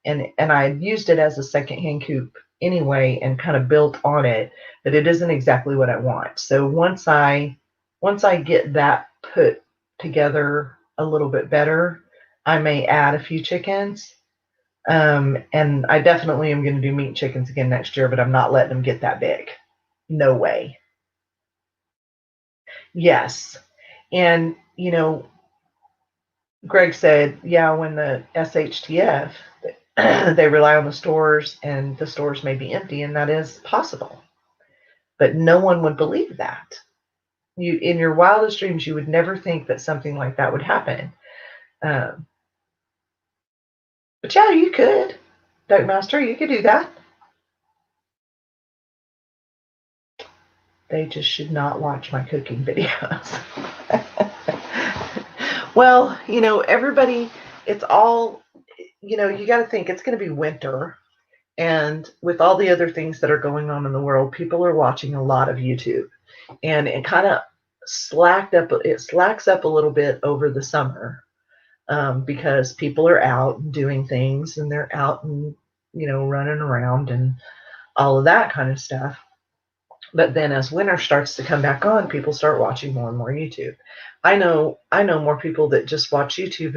A: And I used it as a secondhand coop anyway and kind of built on it, but it isn't exactly what I want. So once I get that put together a little bit better, I may add a few chickens. And I definitely am going to do meat chickens again next year, but I'm not letting them get that big. No way. Yes. And, Greg said, yeah, when the SHTF, they rely on the stores and the stores may be empty, and that is possible. But no one would believe that. In your wildest dreams, you would never think that something like that would happen. But yeah, you could. Duck Master, you could do that. They just should not watch my cooking videos. Well, everybody, it's all, you got to think it's going to be winter. And with all the other things that are going on in the world, people are watching a lot of YouTube. And it kind of slacks up a little bit over the summer because people are out doing things and they're out and, running around and all of that kind of stuff. But then as winter starts to come back on, people start watching more and more YouTube. I know more people that just watch YouTube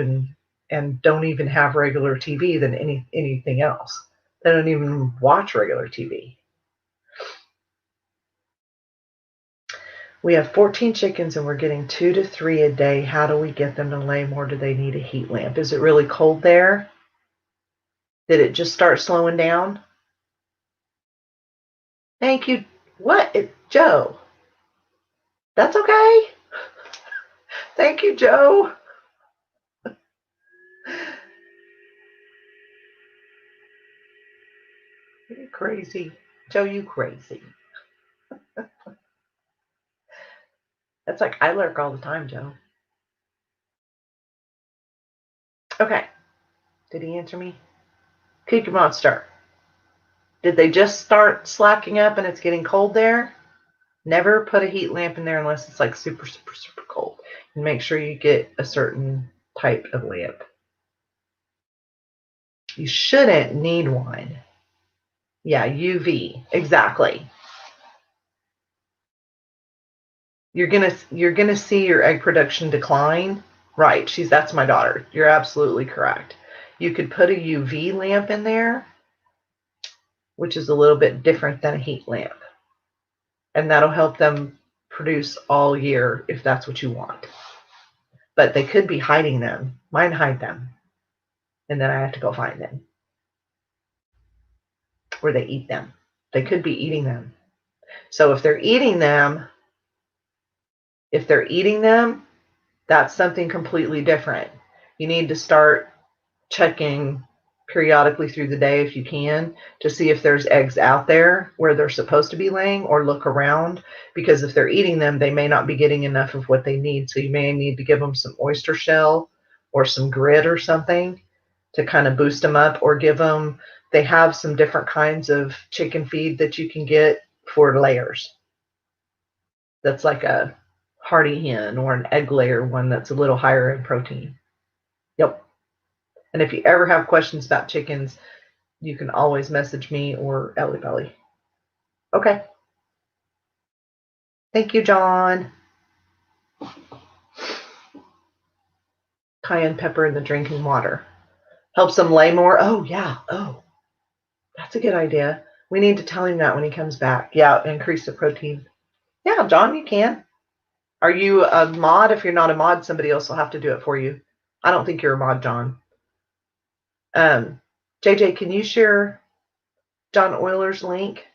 A: and don't even have regular TV than anything else. They don't even watch regular TV. We have 14 chickens and we're getting 2 to 3 a day. How do we get them to lay more? Do they need a heat lamp? Is it really cold there? Did it just start slowing down? Thank you. What? Joe. That's okay. Thank you, Joe. You crazy. Joe, you crazy. That's like I lurk all the time, Joe. Okay. Did he answer me? Cookie Monster. Did they just start slacking up and it's getting cold there? Never put a heat lamp in there unless it's like super, super, super cold. And make sure you get a certain type of lamp. You shouldn't need one. Yeah, UV. Exactly. You're gonna see your egg production decline. Right. That's my daughter. You're absolutely correct. You could put a UV lamp in there, which is a little bit different than a heat lamp. And that'll help them produce all year if that's what you want. But they could be hiding them. Mine hide them. And then I have to go find them. Or they eat them. They could be eating them. So if they're eating them, that's something completely different. You need to start checking periodically through the day if you can to see if there's eggs out there where they're supposed to be laying, or look around, because if they're eating them, they may not be getting enough of what they need. So you may need to give them some oyster shell or some grit or something to kind of boost them up, or they have some different kinds of chicken feed that you can get for layers. That's like a hardy hen or an egg layer one that's a little higher in protein. Yep. And if you ever have questions about chickens, you can always message me or Ellie Belly. Okay. Thank you, John. Cayenne pepper in the drinking water. Helps them lay more. Oh, yeah. Oh, that's a good idea. We need to tell him that when he comes back. Yeah, increase the protein. Yeah, John, you can. Are you a mod? If you're not a mod, somebody else will have to do it for you. I don't think you're a mod, John. JJ, can you share John Euler's link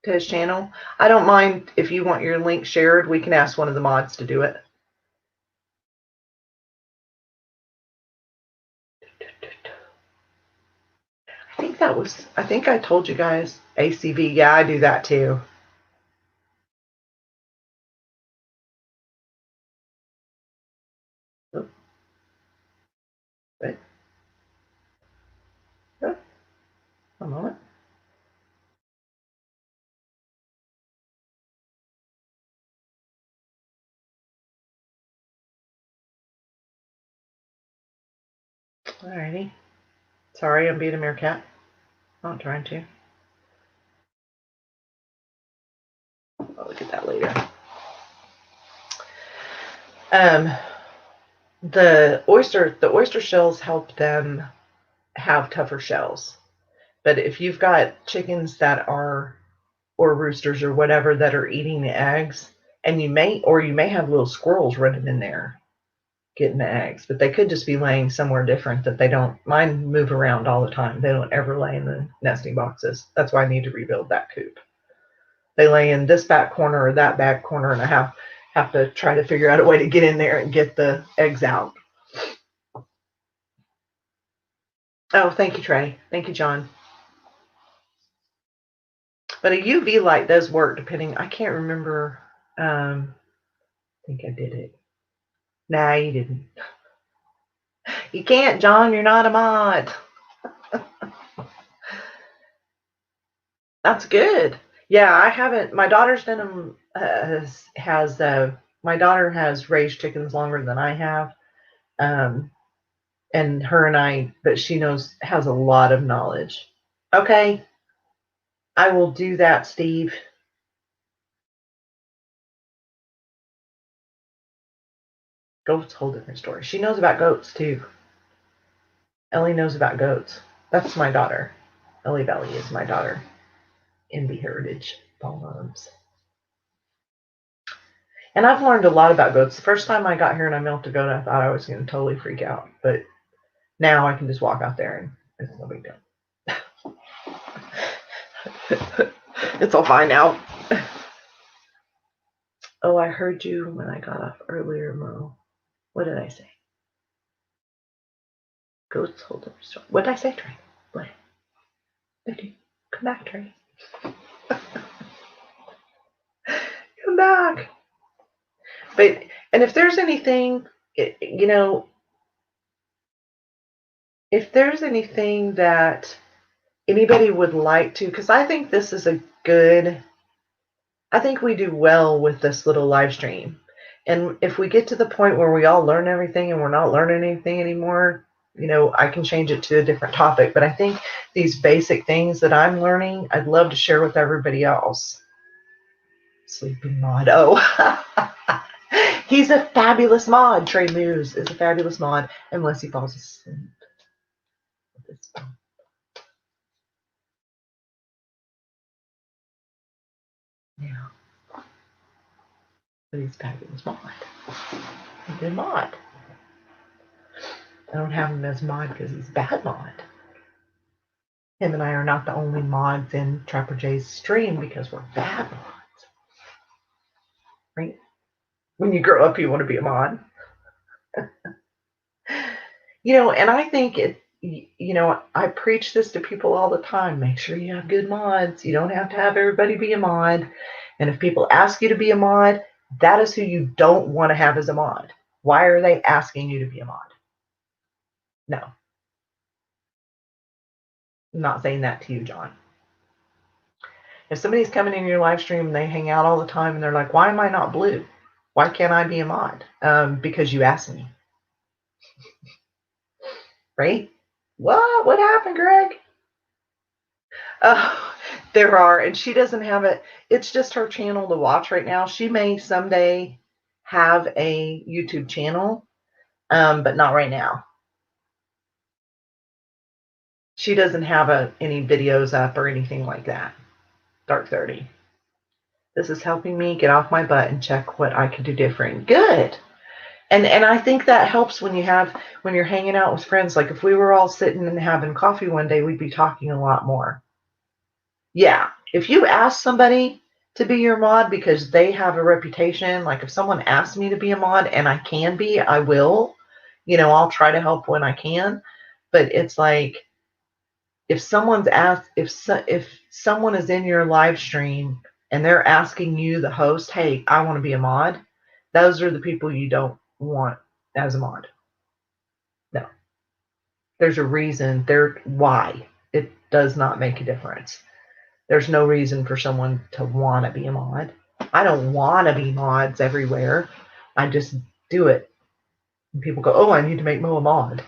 A: to his channel? I don't mind if you want your link shared. We can ask one of the mods to do it. I think I told you guys ACV. Yeah, I do that too. Oh, wait. Oh, a moment. Alrighty. Sorry, I'm being a meerkat. Not trying to. I'll look at that later. The oyster shells help them have tougher shells. But if you've got chickens that are, or roosters or whatever, that are eating the eggs, and you may have little squirrels running in there getting the eggs, but they could just be laying somewhere different that they don't. Mine move around all the time. They don't ever lay in the nesting boxes. That's why I need to rebuild that coop. They lay in this back corner or that back corner, and I have to try to figure out a way to get in there and get the eggs out. Oh, thank you, Trey. Thank you, John. But a UV light does work depending. I can't remember. I think I did it. Nah, you didn't. You can't, John. You're not a mod. That's good. Yeah, I haven't. My daughter's done them. My daughter has raised chickens longer than I have, and her and I. But she has a lot of knowledge. Okay, I will do that, Steve. Goats, whole different story. She knows about goats too. Ellie knows about goats. That's my daughter. Ellie Belly is my daughter. Envy Heritage Farms. And I've learned a lot about goats. The first time I got here and I milked a goat, I thought I was going to totally freak out. But now I can just walk out there and it's no big deal. It's all fine now. Oh, I heard you when I got off earlier, Mo. What did I say? Goats hold up. What did I say, Trey? What? Come back, Trey. Come back. But, and if there's anything, if there's anything that anybody would like to, because I think this is I think we do well with this little live stream. And if we get to the point where we all learn everything and we're not learning anything anymore, I can change it to a different topic. But I think these basic things that I'm learning, I'd love to share with everybody else. Sleeping mod. Oh, he's a fabulous mod. Trey Moose is a fabulous mod, unless he falls asleep. Yeah. But he's a fabulous mod. A good mod. I don't have him as mod because he's a bad mod. Him and I are not the only mods in Trapper Jay's stream because we're bad mods. Right? When you grow up, you want to be a mod. And I think I preach this to people all the time. Make sure you have good mods. You don't have to have everybody be a mod. And if people ask you to be a mod, that is who you don't want to have as a mod. Why are they asking you to be a mod? No. I'm not saying that to you, John. If somebody's coming in your live stream and they hang out all the time and they're like, why am I not blue? Why can't I be a mod? Because you asked me. Right? What happened, Greg? There are, and she doesn't have it. It's just her channel to watch right now. She may someday have a YouTube channel, but not right now. She doesn't have any videos up or anything like that. Dark 30. This is helping me get off my butt and check what I could do different. Good. And I think that helps when you're hanging out with friends. Like if we were all sitting and having coffee one day, we'd be talking a lot more. Yeah. If you ask somebody to be your mod because they have a reputation, like if someone asks me to be a mod and I can be, I will. I'll try to help when I can. But it's like if someone is in your live stream and they're asking you, the host, hey, I want to be a mod, those are the people you don't want as a mod. No. There's a reason. Why? It does not make a difference. There's no reason for someone to want to be a mod. I don't want to be mods everywhere. I just do it. And people go, oh, I need to make Mo a mod.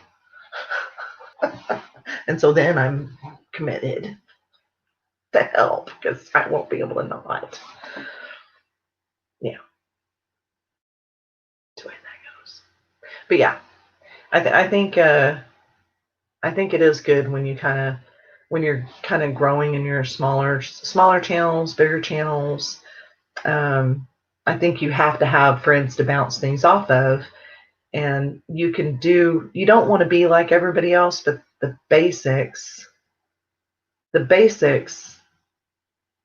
A: And so then I'm committed to help because I won't be able to not. Yeah. That's the way that goes. But yeah, I think it is good when you're kind of growing in your smaller channels, bigger channels. I think you have to have friends to bounce things off of, and you don't want to be like everybody else, but the basics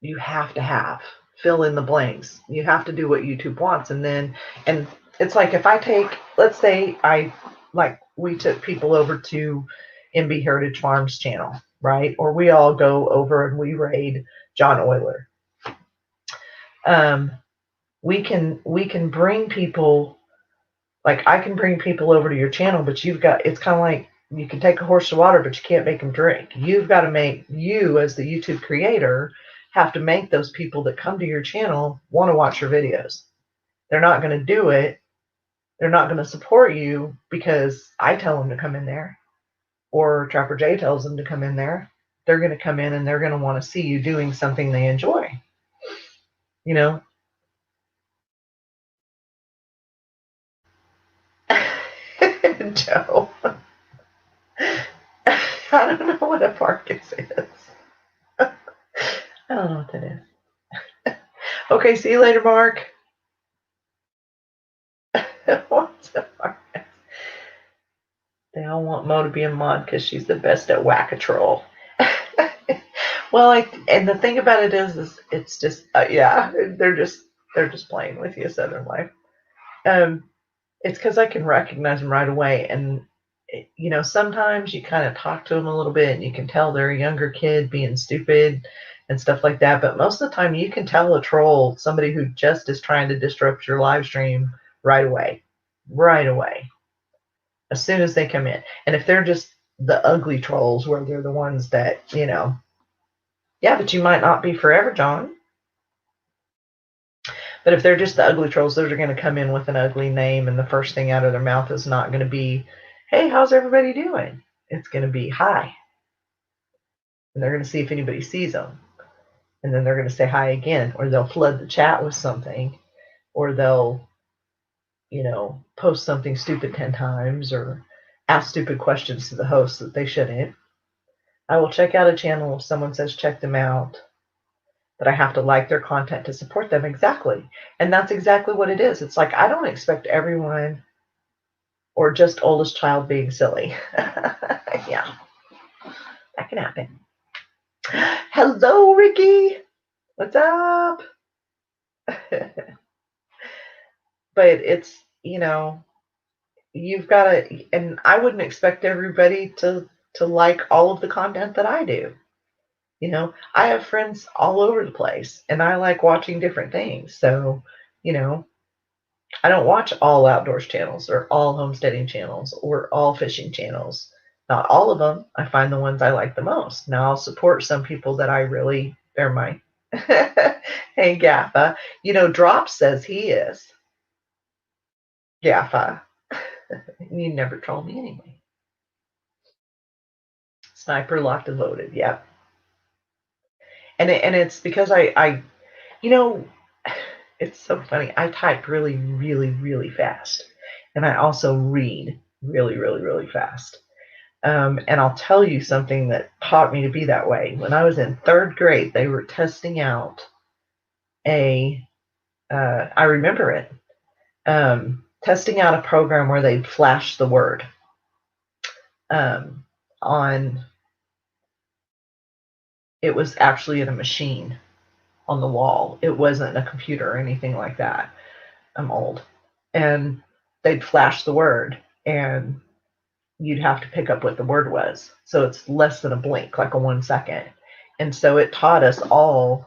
A: you have to fill in the blanks. You have to do what YouTube wants. And it's like if let's say we took people over to MB Heritage Farms channel, right? Or we all go over and we raid John Euler. We can bring people, like I can bring people over to your channel, but it's kind of like you can take a horse to water, but you can't make them drink. You've got to you as the YouTube creator have to make those people that come to your channel want to watch your videos. They're not going to do it. They're not going to support you because I tell them to come in there or Trapper Jay tells them to come in there. They're going to come in and they're going to want to see you doing something they enjoy. Joe. I don't know what a Parkins is. I don't know what that is. Okay, see you later, Mark. What's a Parkins? They all want Mo to be a mod because she's the best at whack-a-troll. Well, and the thing about it is it's just they're just playing with you, Southern Life. It's because I can recognize them right away, and sometimes you kind of talk to them a little bit, and you can tell they're a younger kid being stupid and stuff like that. But most of the time, you can tell a troll, somebody who just is trying to disrupt your live stream right away, as soon as they come in. And if they're just the ugly trolls, where they're the ones that yeah, but you might not be forever, John. But if they're just the ugly trolls, those are going to come in with an ugly name, and the first thing out of their mouth is not going to be, hey, how's everybody doing? It's going to be hi. And they're going to see if anybody sees them. And then they're going to say hi again, or they'll flood the chat with something, or they'll, post something stupid 10 times, or ask stupid questions to the host that they shouldn't. I will check out a channel if someone says check them out, but I have to like their content to support them. Exactly. And that's exactly what it is. It's like, I don't expect everyone or just oldest child being silly. Yeah, that can happen. Hello, Ricky. What's up? But it's, you've got to, and I wouldn't expect everybody to like all of the content that I do. I have friends all over the place, and I like watching different things. So, I don't watch all outdoors channels or all homesteading channels or all fishing channels. Not all of them. I find the ones I like the most. Now, I'll support some people that I really, they're my, hey, Gaffa. Drop says he is. Gaffa. You never troll me anyway. Sniper locked and loaded. Yep. And it's because I it's so funny. I type really, really, really fast. And I also read really, really, really fast. And I'll tell you something that taught me to be that way. When I was in 3rd grade, they were testing out I remember it, testing out a program where they'd flash the word on, it was actually in a machine on the wall. It wasn't a computer or anything like that. I'm old. And they'd flash the word, and you'd have to pick up what the word was. So it's less than a blink, like a 1 second. And so it taught us all,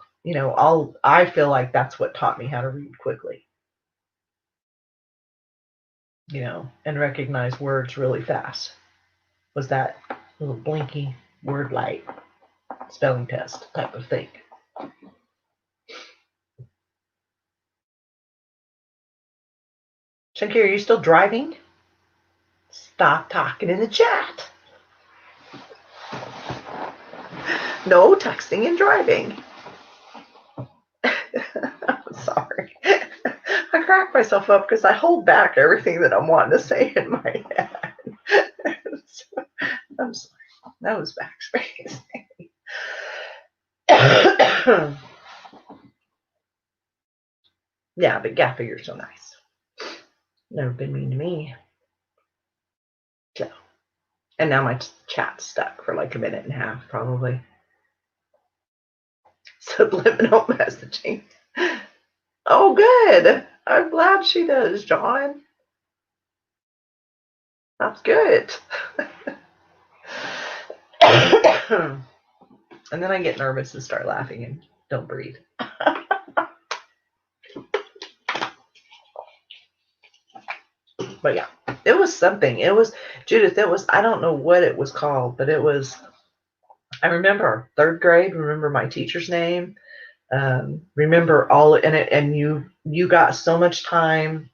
A: I feel like that's what taught me how to read quickly, and recognize words really fast. Was that little blinky word light spelling test type of thing. Shanky, are you still driving? Stop talking in the chat. No texting and driving. I'm sorry. I crack myself up because I hold back everything that I'm wanting to say in my head. I'm sorry. That was backspace. Yeah, but Gaffy, you're so nice. Never been mean to me. So, and now my chat's stuck for like a minute and a half, probably. Subliminal messaging. Oh, good. I'm glad she does, John. That's good. And then I get nervous and start laughing and don't breathe. But yeah, it was something. It was, Judith, I don't know what it was called, but it was, I remember 3rd grade, remember my teacher's name, remember all, and you got so much time,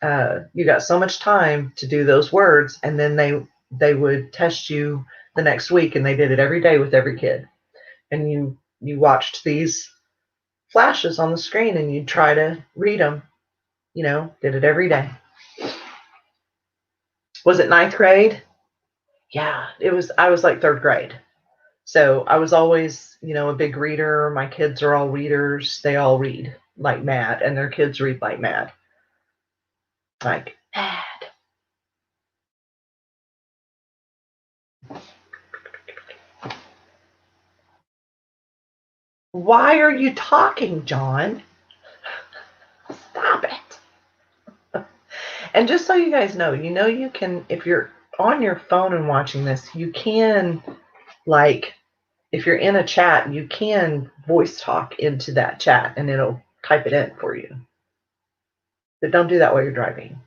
A: to do those words, and then they would test you the next week, and they did it every day with every kid. And you watched these flashes on the screen, and you'd try to read them, did it every day. Was it 9th grade? Yeah, I was like 3rd grade. So I was always, a big reader. My kids are all readers. They all read like mad, and their kids read like mad. Like mad. Why are you talking, John? Stop it. And just so you guys know, you can, if you're on your phone and watching this, you can, like, if you're in a chat, you can voice talk into that chat and it'll type it in for you. But don't do that while you're driving.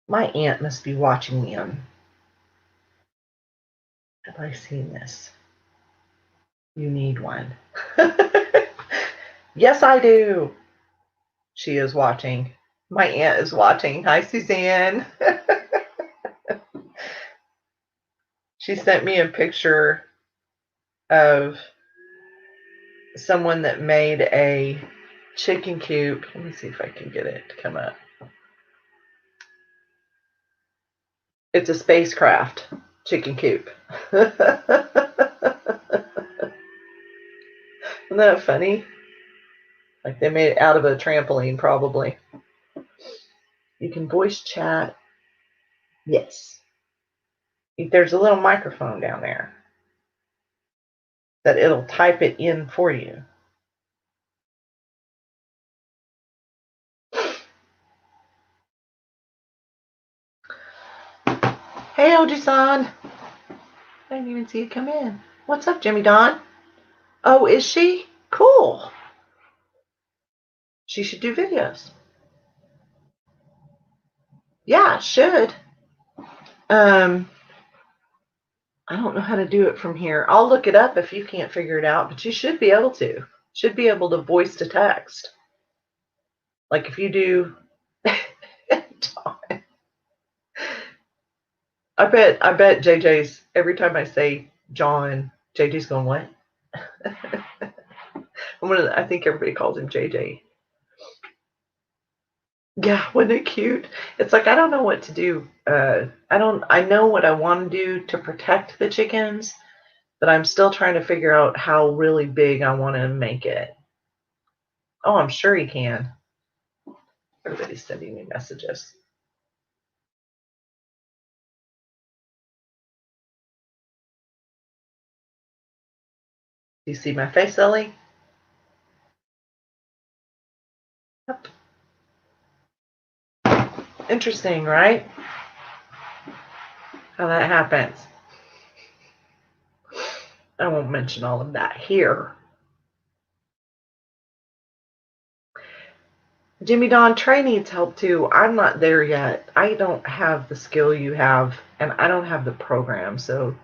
A: My aunt must be watching me on. Have I seen this? You need one. Yes, I do. She is watching. My aunt is watching. Hi, Suzanne. She sent me a picture of someone that made a chicken coop. Let me see if I can get it to come up. It's a spacecraft chicken coop. Isn't that funny? Like they made it out of a trampoline, probably. You can voice chat. Yes. There's a little microphone down there that it'll type it in for you. Hey, Oji-san. I didn't even see you come in. What's up, Jimmy Don? Oh, is she? Cool. She should do videos. Yeah, should. I don't know how to do it from here. I'll look it up if you can't figure it out, but you should be able to. Should be able to voice to text. Like if you do. I bet JJ's, every time I say John, JJ's going, what? I think everybody calls him JJ. Yeah, wasn't it cute? It's like I don't know what to do. I know what I want to do to protect the chickens, but I'm still trying to figure out how really big I want to make it. Oh, I'm sure he can. Everybody's sending me messages. Do you see my face, Ellie? Yep. Interesting, right? How that happens. I won't mention all of that here. Jimmy Don, Trey needs help too. I'm not there yet. I don't have the skill you have, and I don't have the program, so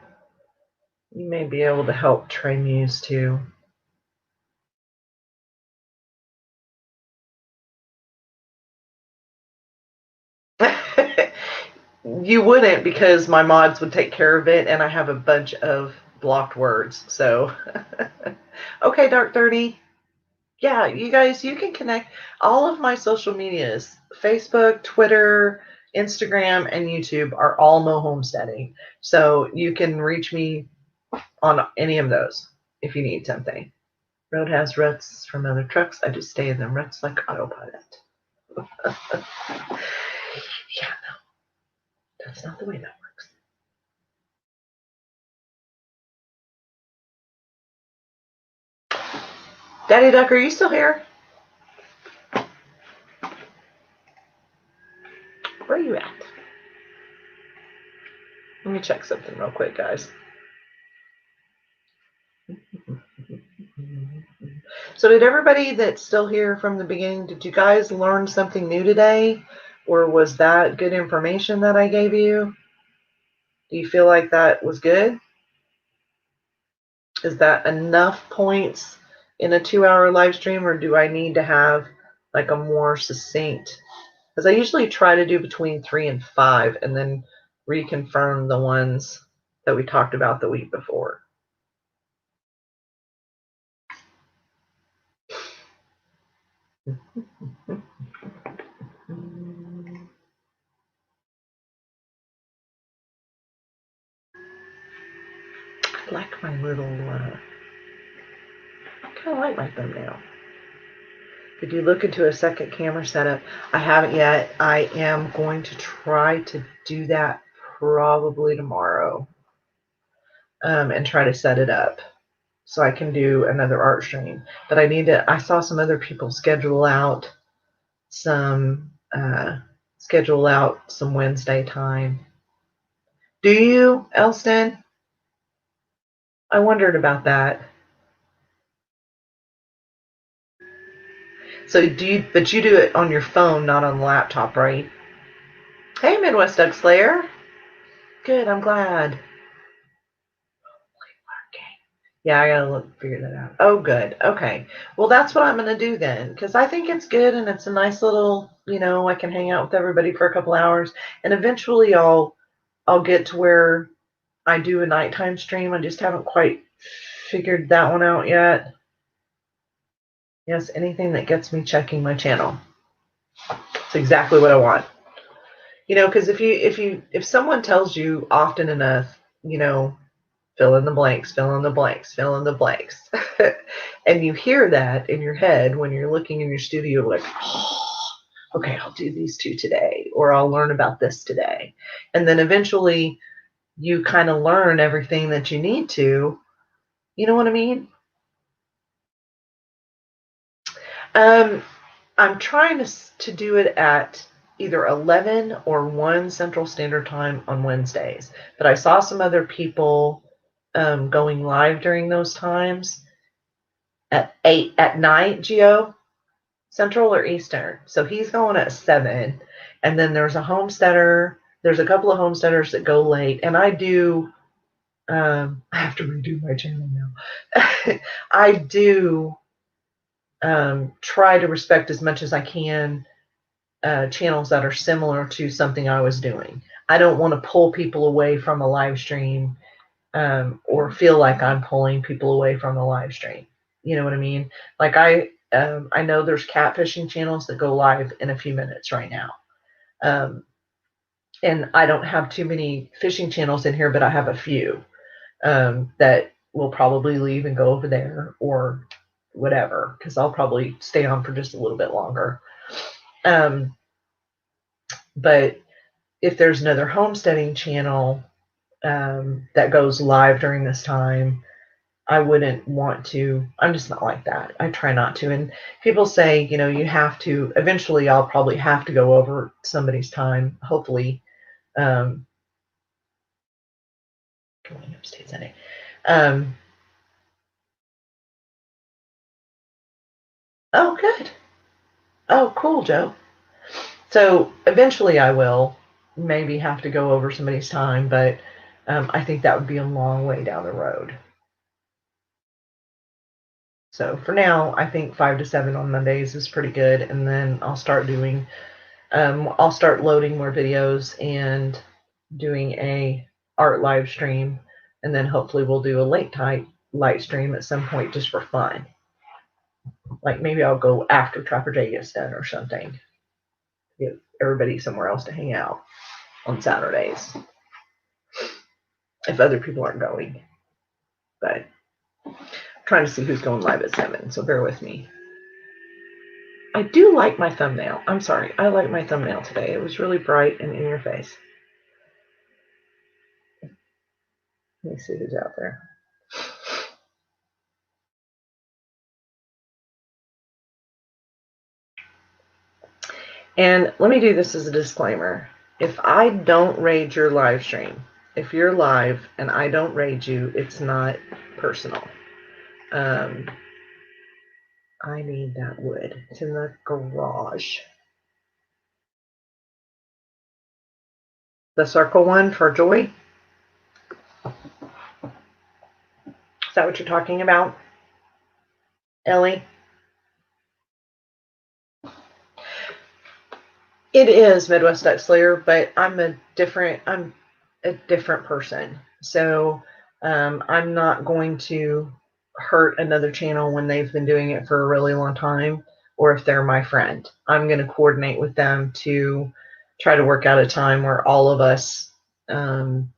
A: you may be able to help Trey Muse too. You wouldn't, because my mods would take care of it, and I have a bunch of blocked words. So, okay, Dark 30. Yeah, you guys, you can connect. All of my social medias, Facebook, Twitter, Instagram, and YouTube are all MoHomesteading. So you can reach me on any of those if you need something. Road has ruts from other trucks. I just stay in them ruts like autopilot. Yeah, no, that's not the way that works. Daddy Duck, are you still here? Where are you at? Let me check something real quick, guys. So did everybody that's still here from the beginning, did you guys learn something new today? Or was that good information that I gave you? Do you feel like that was good? Is that enough points in a 2-hour live stream, or do I need to have like a more succinct? Because I usually try to do between 3 and 5 and then reconfirm the ones that we talked about the week before. I like my little, I kind of like my thumbnail. If you look into a second camera setup, I haven't yet. I am going to try to do that probably tomorrow, and try to set it up so I can do another art stream. But I saw some other people schedule out some Wednesday time. Do you, Elston? I wondered about that. So but you do it on your phone, not on the laptop, right? Hey, Midwest Doug Slayer. Good, I'm glad. Yeah, I gotta figure that out. Oh, good. Okay. Well, that's what I'm gonna do then, because I think it's good and it's a nice little, I can hang out with everybody for a couple hours, and eventually I'll get to where I do a nighttime stream. I just haven't quite figured that one out yet. Yes, anything that gets me checking my channel. It's exactly what I want. Because if someone tells you often enough, fill in the blanks, fill in the blanks, fill in the blanks. And you hear that in your head when you're looking in your studio, like, oh, okay, I'll do these two today, or I'll learn about this today. And then eventually you kind of learn everything that you need to. You know what I mean? I'm trying to do it at either 11 or 1 Central Standard Time on Wednesdays. But I saw some other people going live during those times at 8 at night, Geo, Central or Eastern. So he's going at 7. And then there's a homesteader. There's a couple of homesteaders that go late. And I do, I have to redo my channel now. I do try to respect as much as I can channels that are similar to something I was doing. I don't want to pull people away from a live stream or feel like I'm pulling people away from the live stream. You know what I mean? Like I know there's catfishing channels that go live in a few minutes right now. And I don't have too many fishing channels in here, but I have a few that will probably leave and go over there or whatever, because I'll probably stay on for just a little bit longer. But if there's another homesteading channel that goes live during this time, I wouldn't want to. I'm just not like that. I try not to. And people say, you have to. Eventually, I'll probably have to go over somebody's time, hopefully. Going upstate Sunday. Oh, good. Oh, cool, Joe. So eventually I will maybe have to go over somebody's time, but I think that would be a long way down the road. So for now, I think 5 to 7 on Mondays is pretty good. And then I'll start doing, I'll start loading more videos and doing a art live stream. And then hopefully we'll do a late night light stream at some point just for fun. Like maybe I'll go after Trapper Jay gets done or something. Give everybody somewhere else to hang out on Saturdays. If other people aren't going. But I'm trying to see who's going live at 7, so bear with me. I do like my thumbnail. I'm sorry. I like my thumbnail today. It was really bright and in your face. Let me see who's out there. And let me do this as a disclaimer. If I don't raid your live stream, if you're live and I don't raid you, it's not personal. I need that wood. It's in the garage. The circle one for Joy? Is that what you're talking about, Ellie? It is Midwest Duck Slayer, but I'm a different person. So I'm not going to hurt another channel when they've been doing it for a really long time, or if they're my friend. I'm going to coordinate with them to try to work out a time where all of us can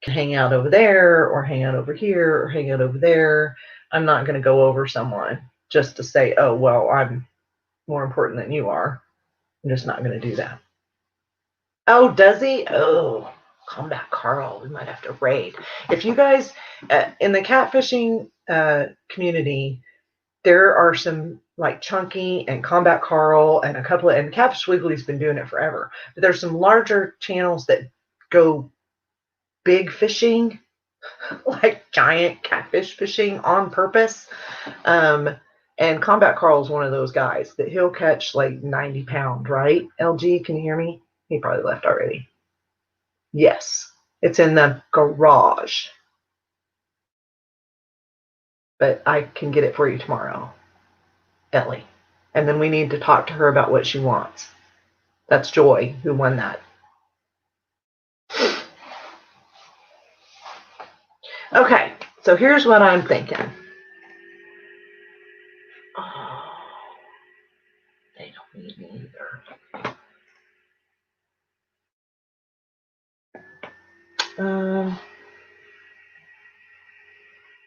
A: hang out over there, or hang out over here, or hang out over there. I'm not going to go over someone just to say, oh, well, I'm more important than you are. I'm just not going to do that. Oh, does he? Oh, Combat Carl. We might have to raid. If you guys, in the catfishing community, there are some like Chunky and Combat Carl and a couple of, and Catfish Wiggly's been doing it forever. But there's some larger channels that go big fishing, like giant catfish fishing on purpose. And Combat Carl is one of those guys that he'll catch like 90 pound, right? LG, can you hear me? He probably left already. Yes, it's in the garage. but I can get it for you tomorrow, Ellie. And then we need to talk to her about what she wants. That's Joy who won that. Okay, so here's what I'm thinking. Oh, they don't need me either.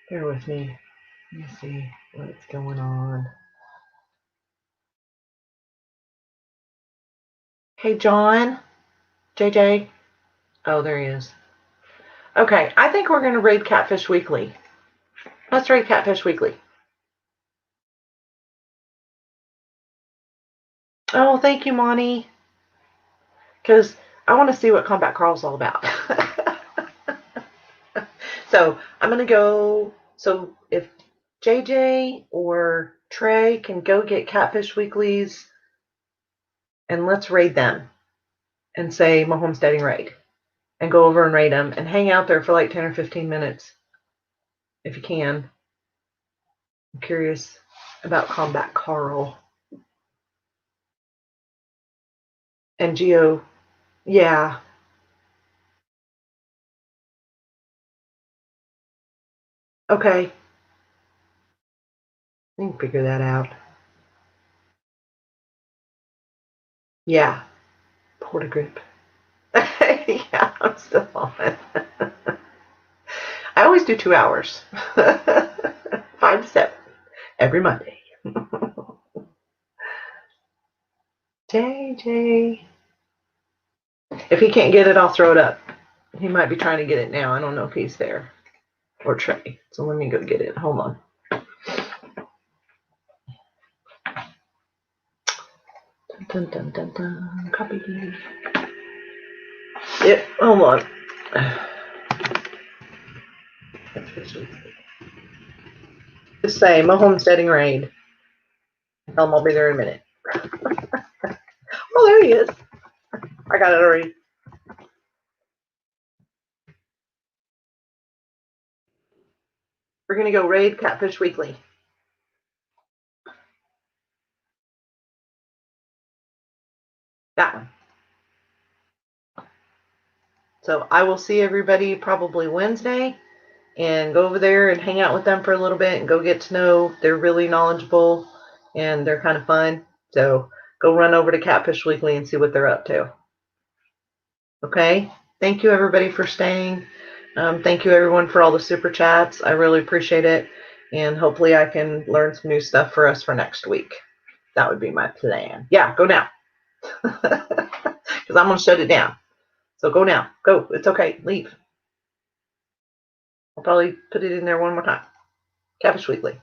A: Bear with me. Let me see what's going on. Hey, John. JJ. Oh, there he is. Okay, I think we're going to raid Catfish Weekly. Let's raid Catfish Weekly. Oh, thank you, Monty. Because I want to see what Combat Carl's all about. So I'm going to go. So if JJ or Trey can go get Catfish Weeklies, and let's raid them and say MoHomesteading raid. And go over and raid them and hang out there for like 10 or 15 minutes if you can. I'm curious about Combat Carl. And Geo, yeah. Okay. We can figure that out. Yeah. Porta grip. Yeah, I'm still on it. I always do 2 hours. 5 to 7. Every Monday. JJ. If he can't get it, I'll throw it up. He might be trying to get it now. I don't know if he's there. Or Trey. So let me go get it. Hold on. Dun, dun, dun, dun. Copy. Yep, hold on. Just say MoHomesteading raid. Tell him I'll be there in a minute. Oh, there he is. I got it already. We're going to go raid Catfish Weekly. That one. So I will see everybody probably Wednesday and go over there and hang out with them for a little bit and go get to know. They're really knowledgeable and they're kind of fun. So go run over to Catfish Weekly and see what they're up to. Okay? Thank you, everybody, for staying. Thank you, everyone, for all the super chats. I really appreciate it. And hopefully I can learn some new stuff for us for next week. That would be my plan. Yeah, go now. Because I'm going to shut it down. So go now. Go. It's okay. Leave. I'll probably put it in there one more time. Catfish Weekly.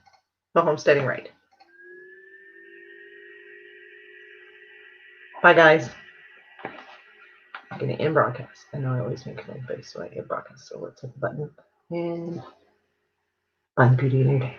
A: MoHomesteading raid. Bye, guys. I'm going to end broadcast. I know I always make an end face, so I end broadcast. So let's hit the button and find the beauty in your day.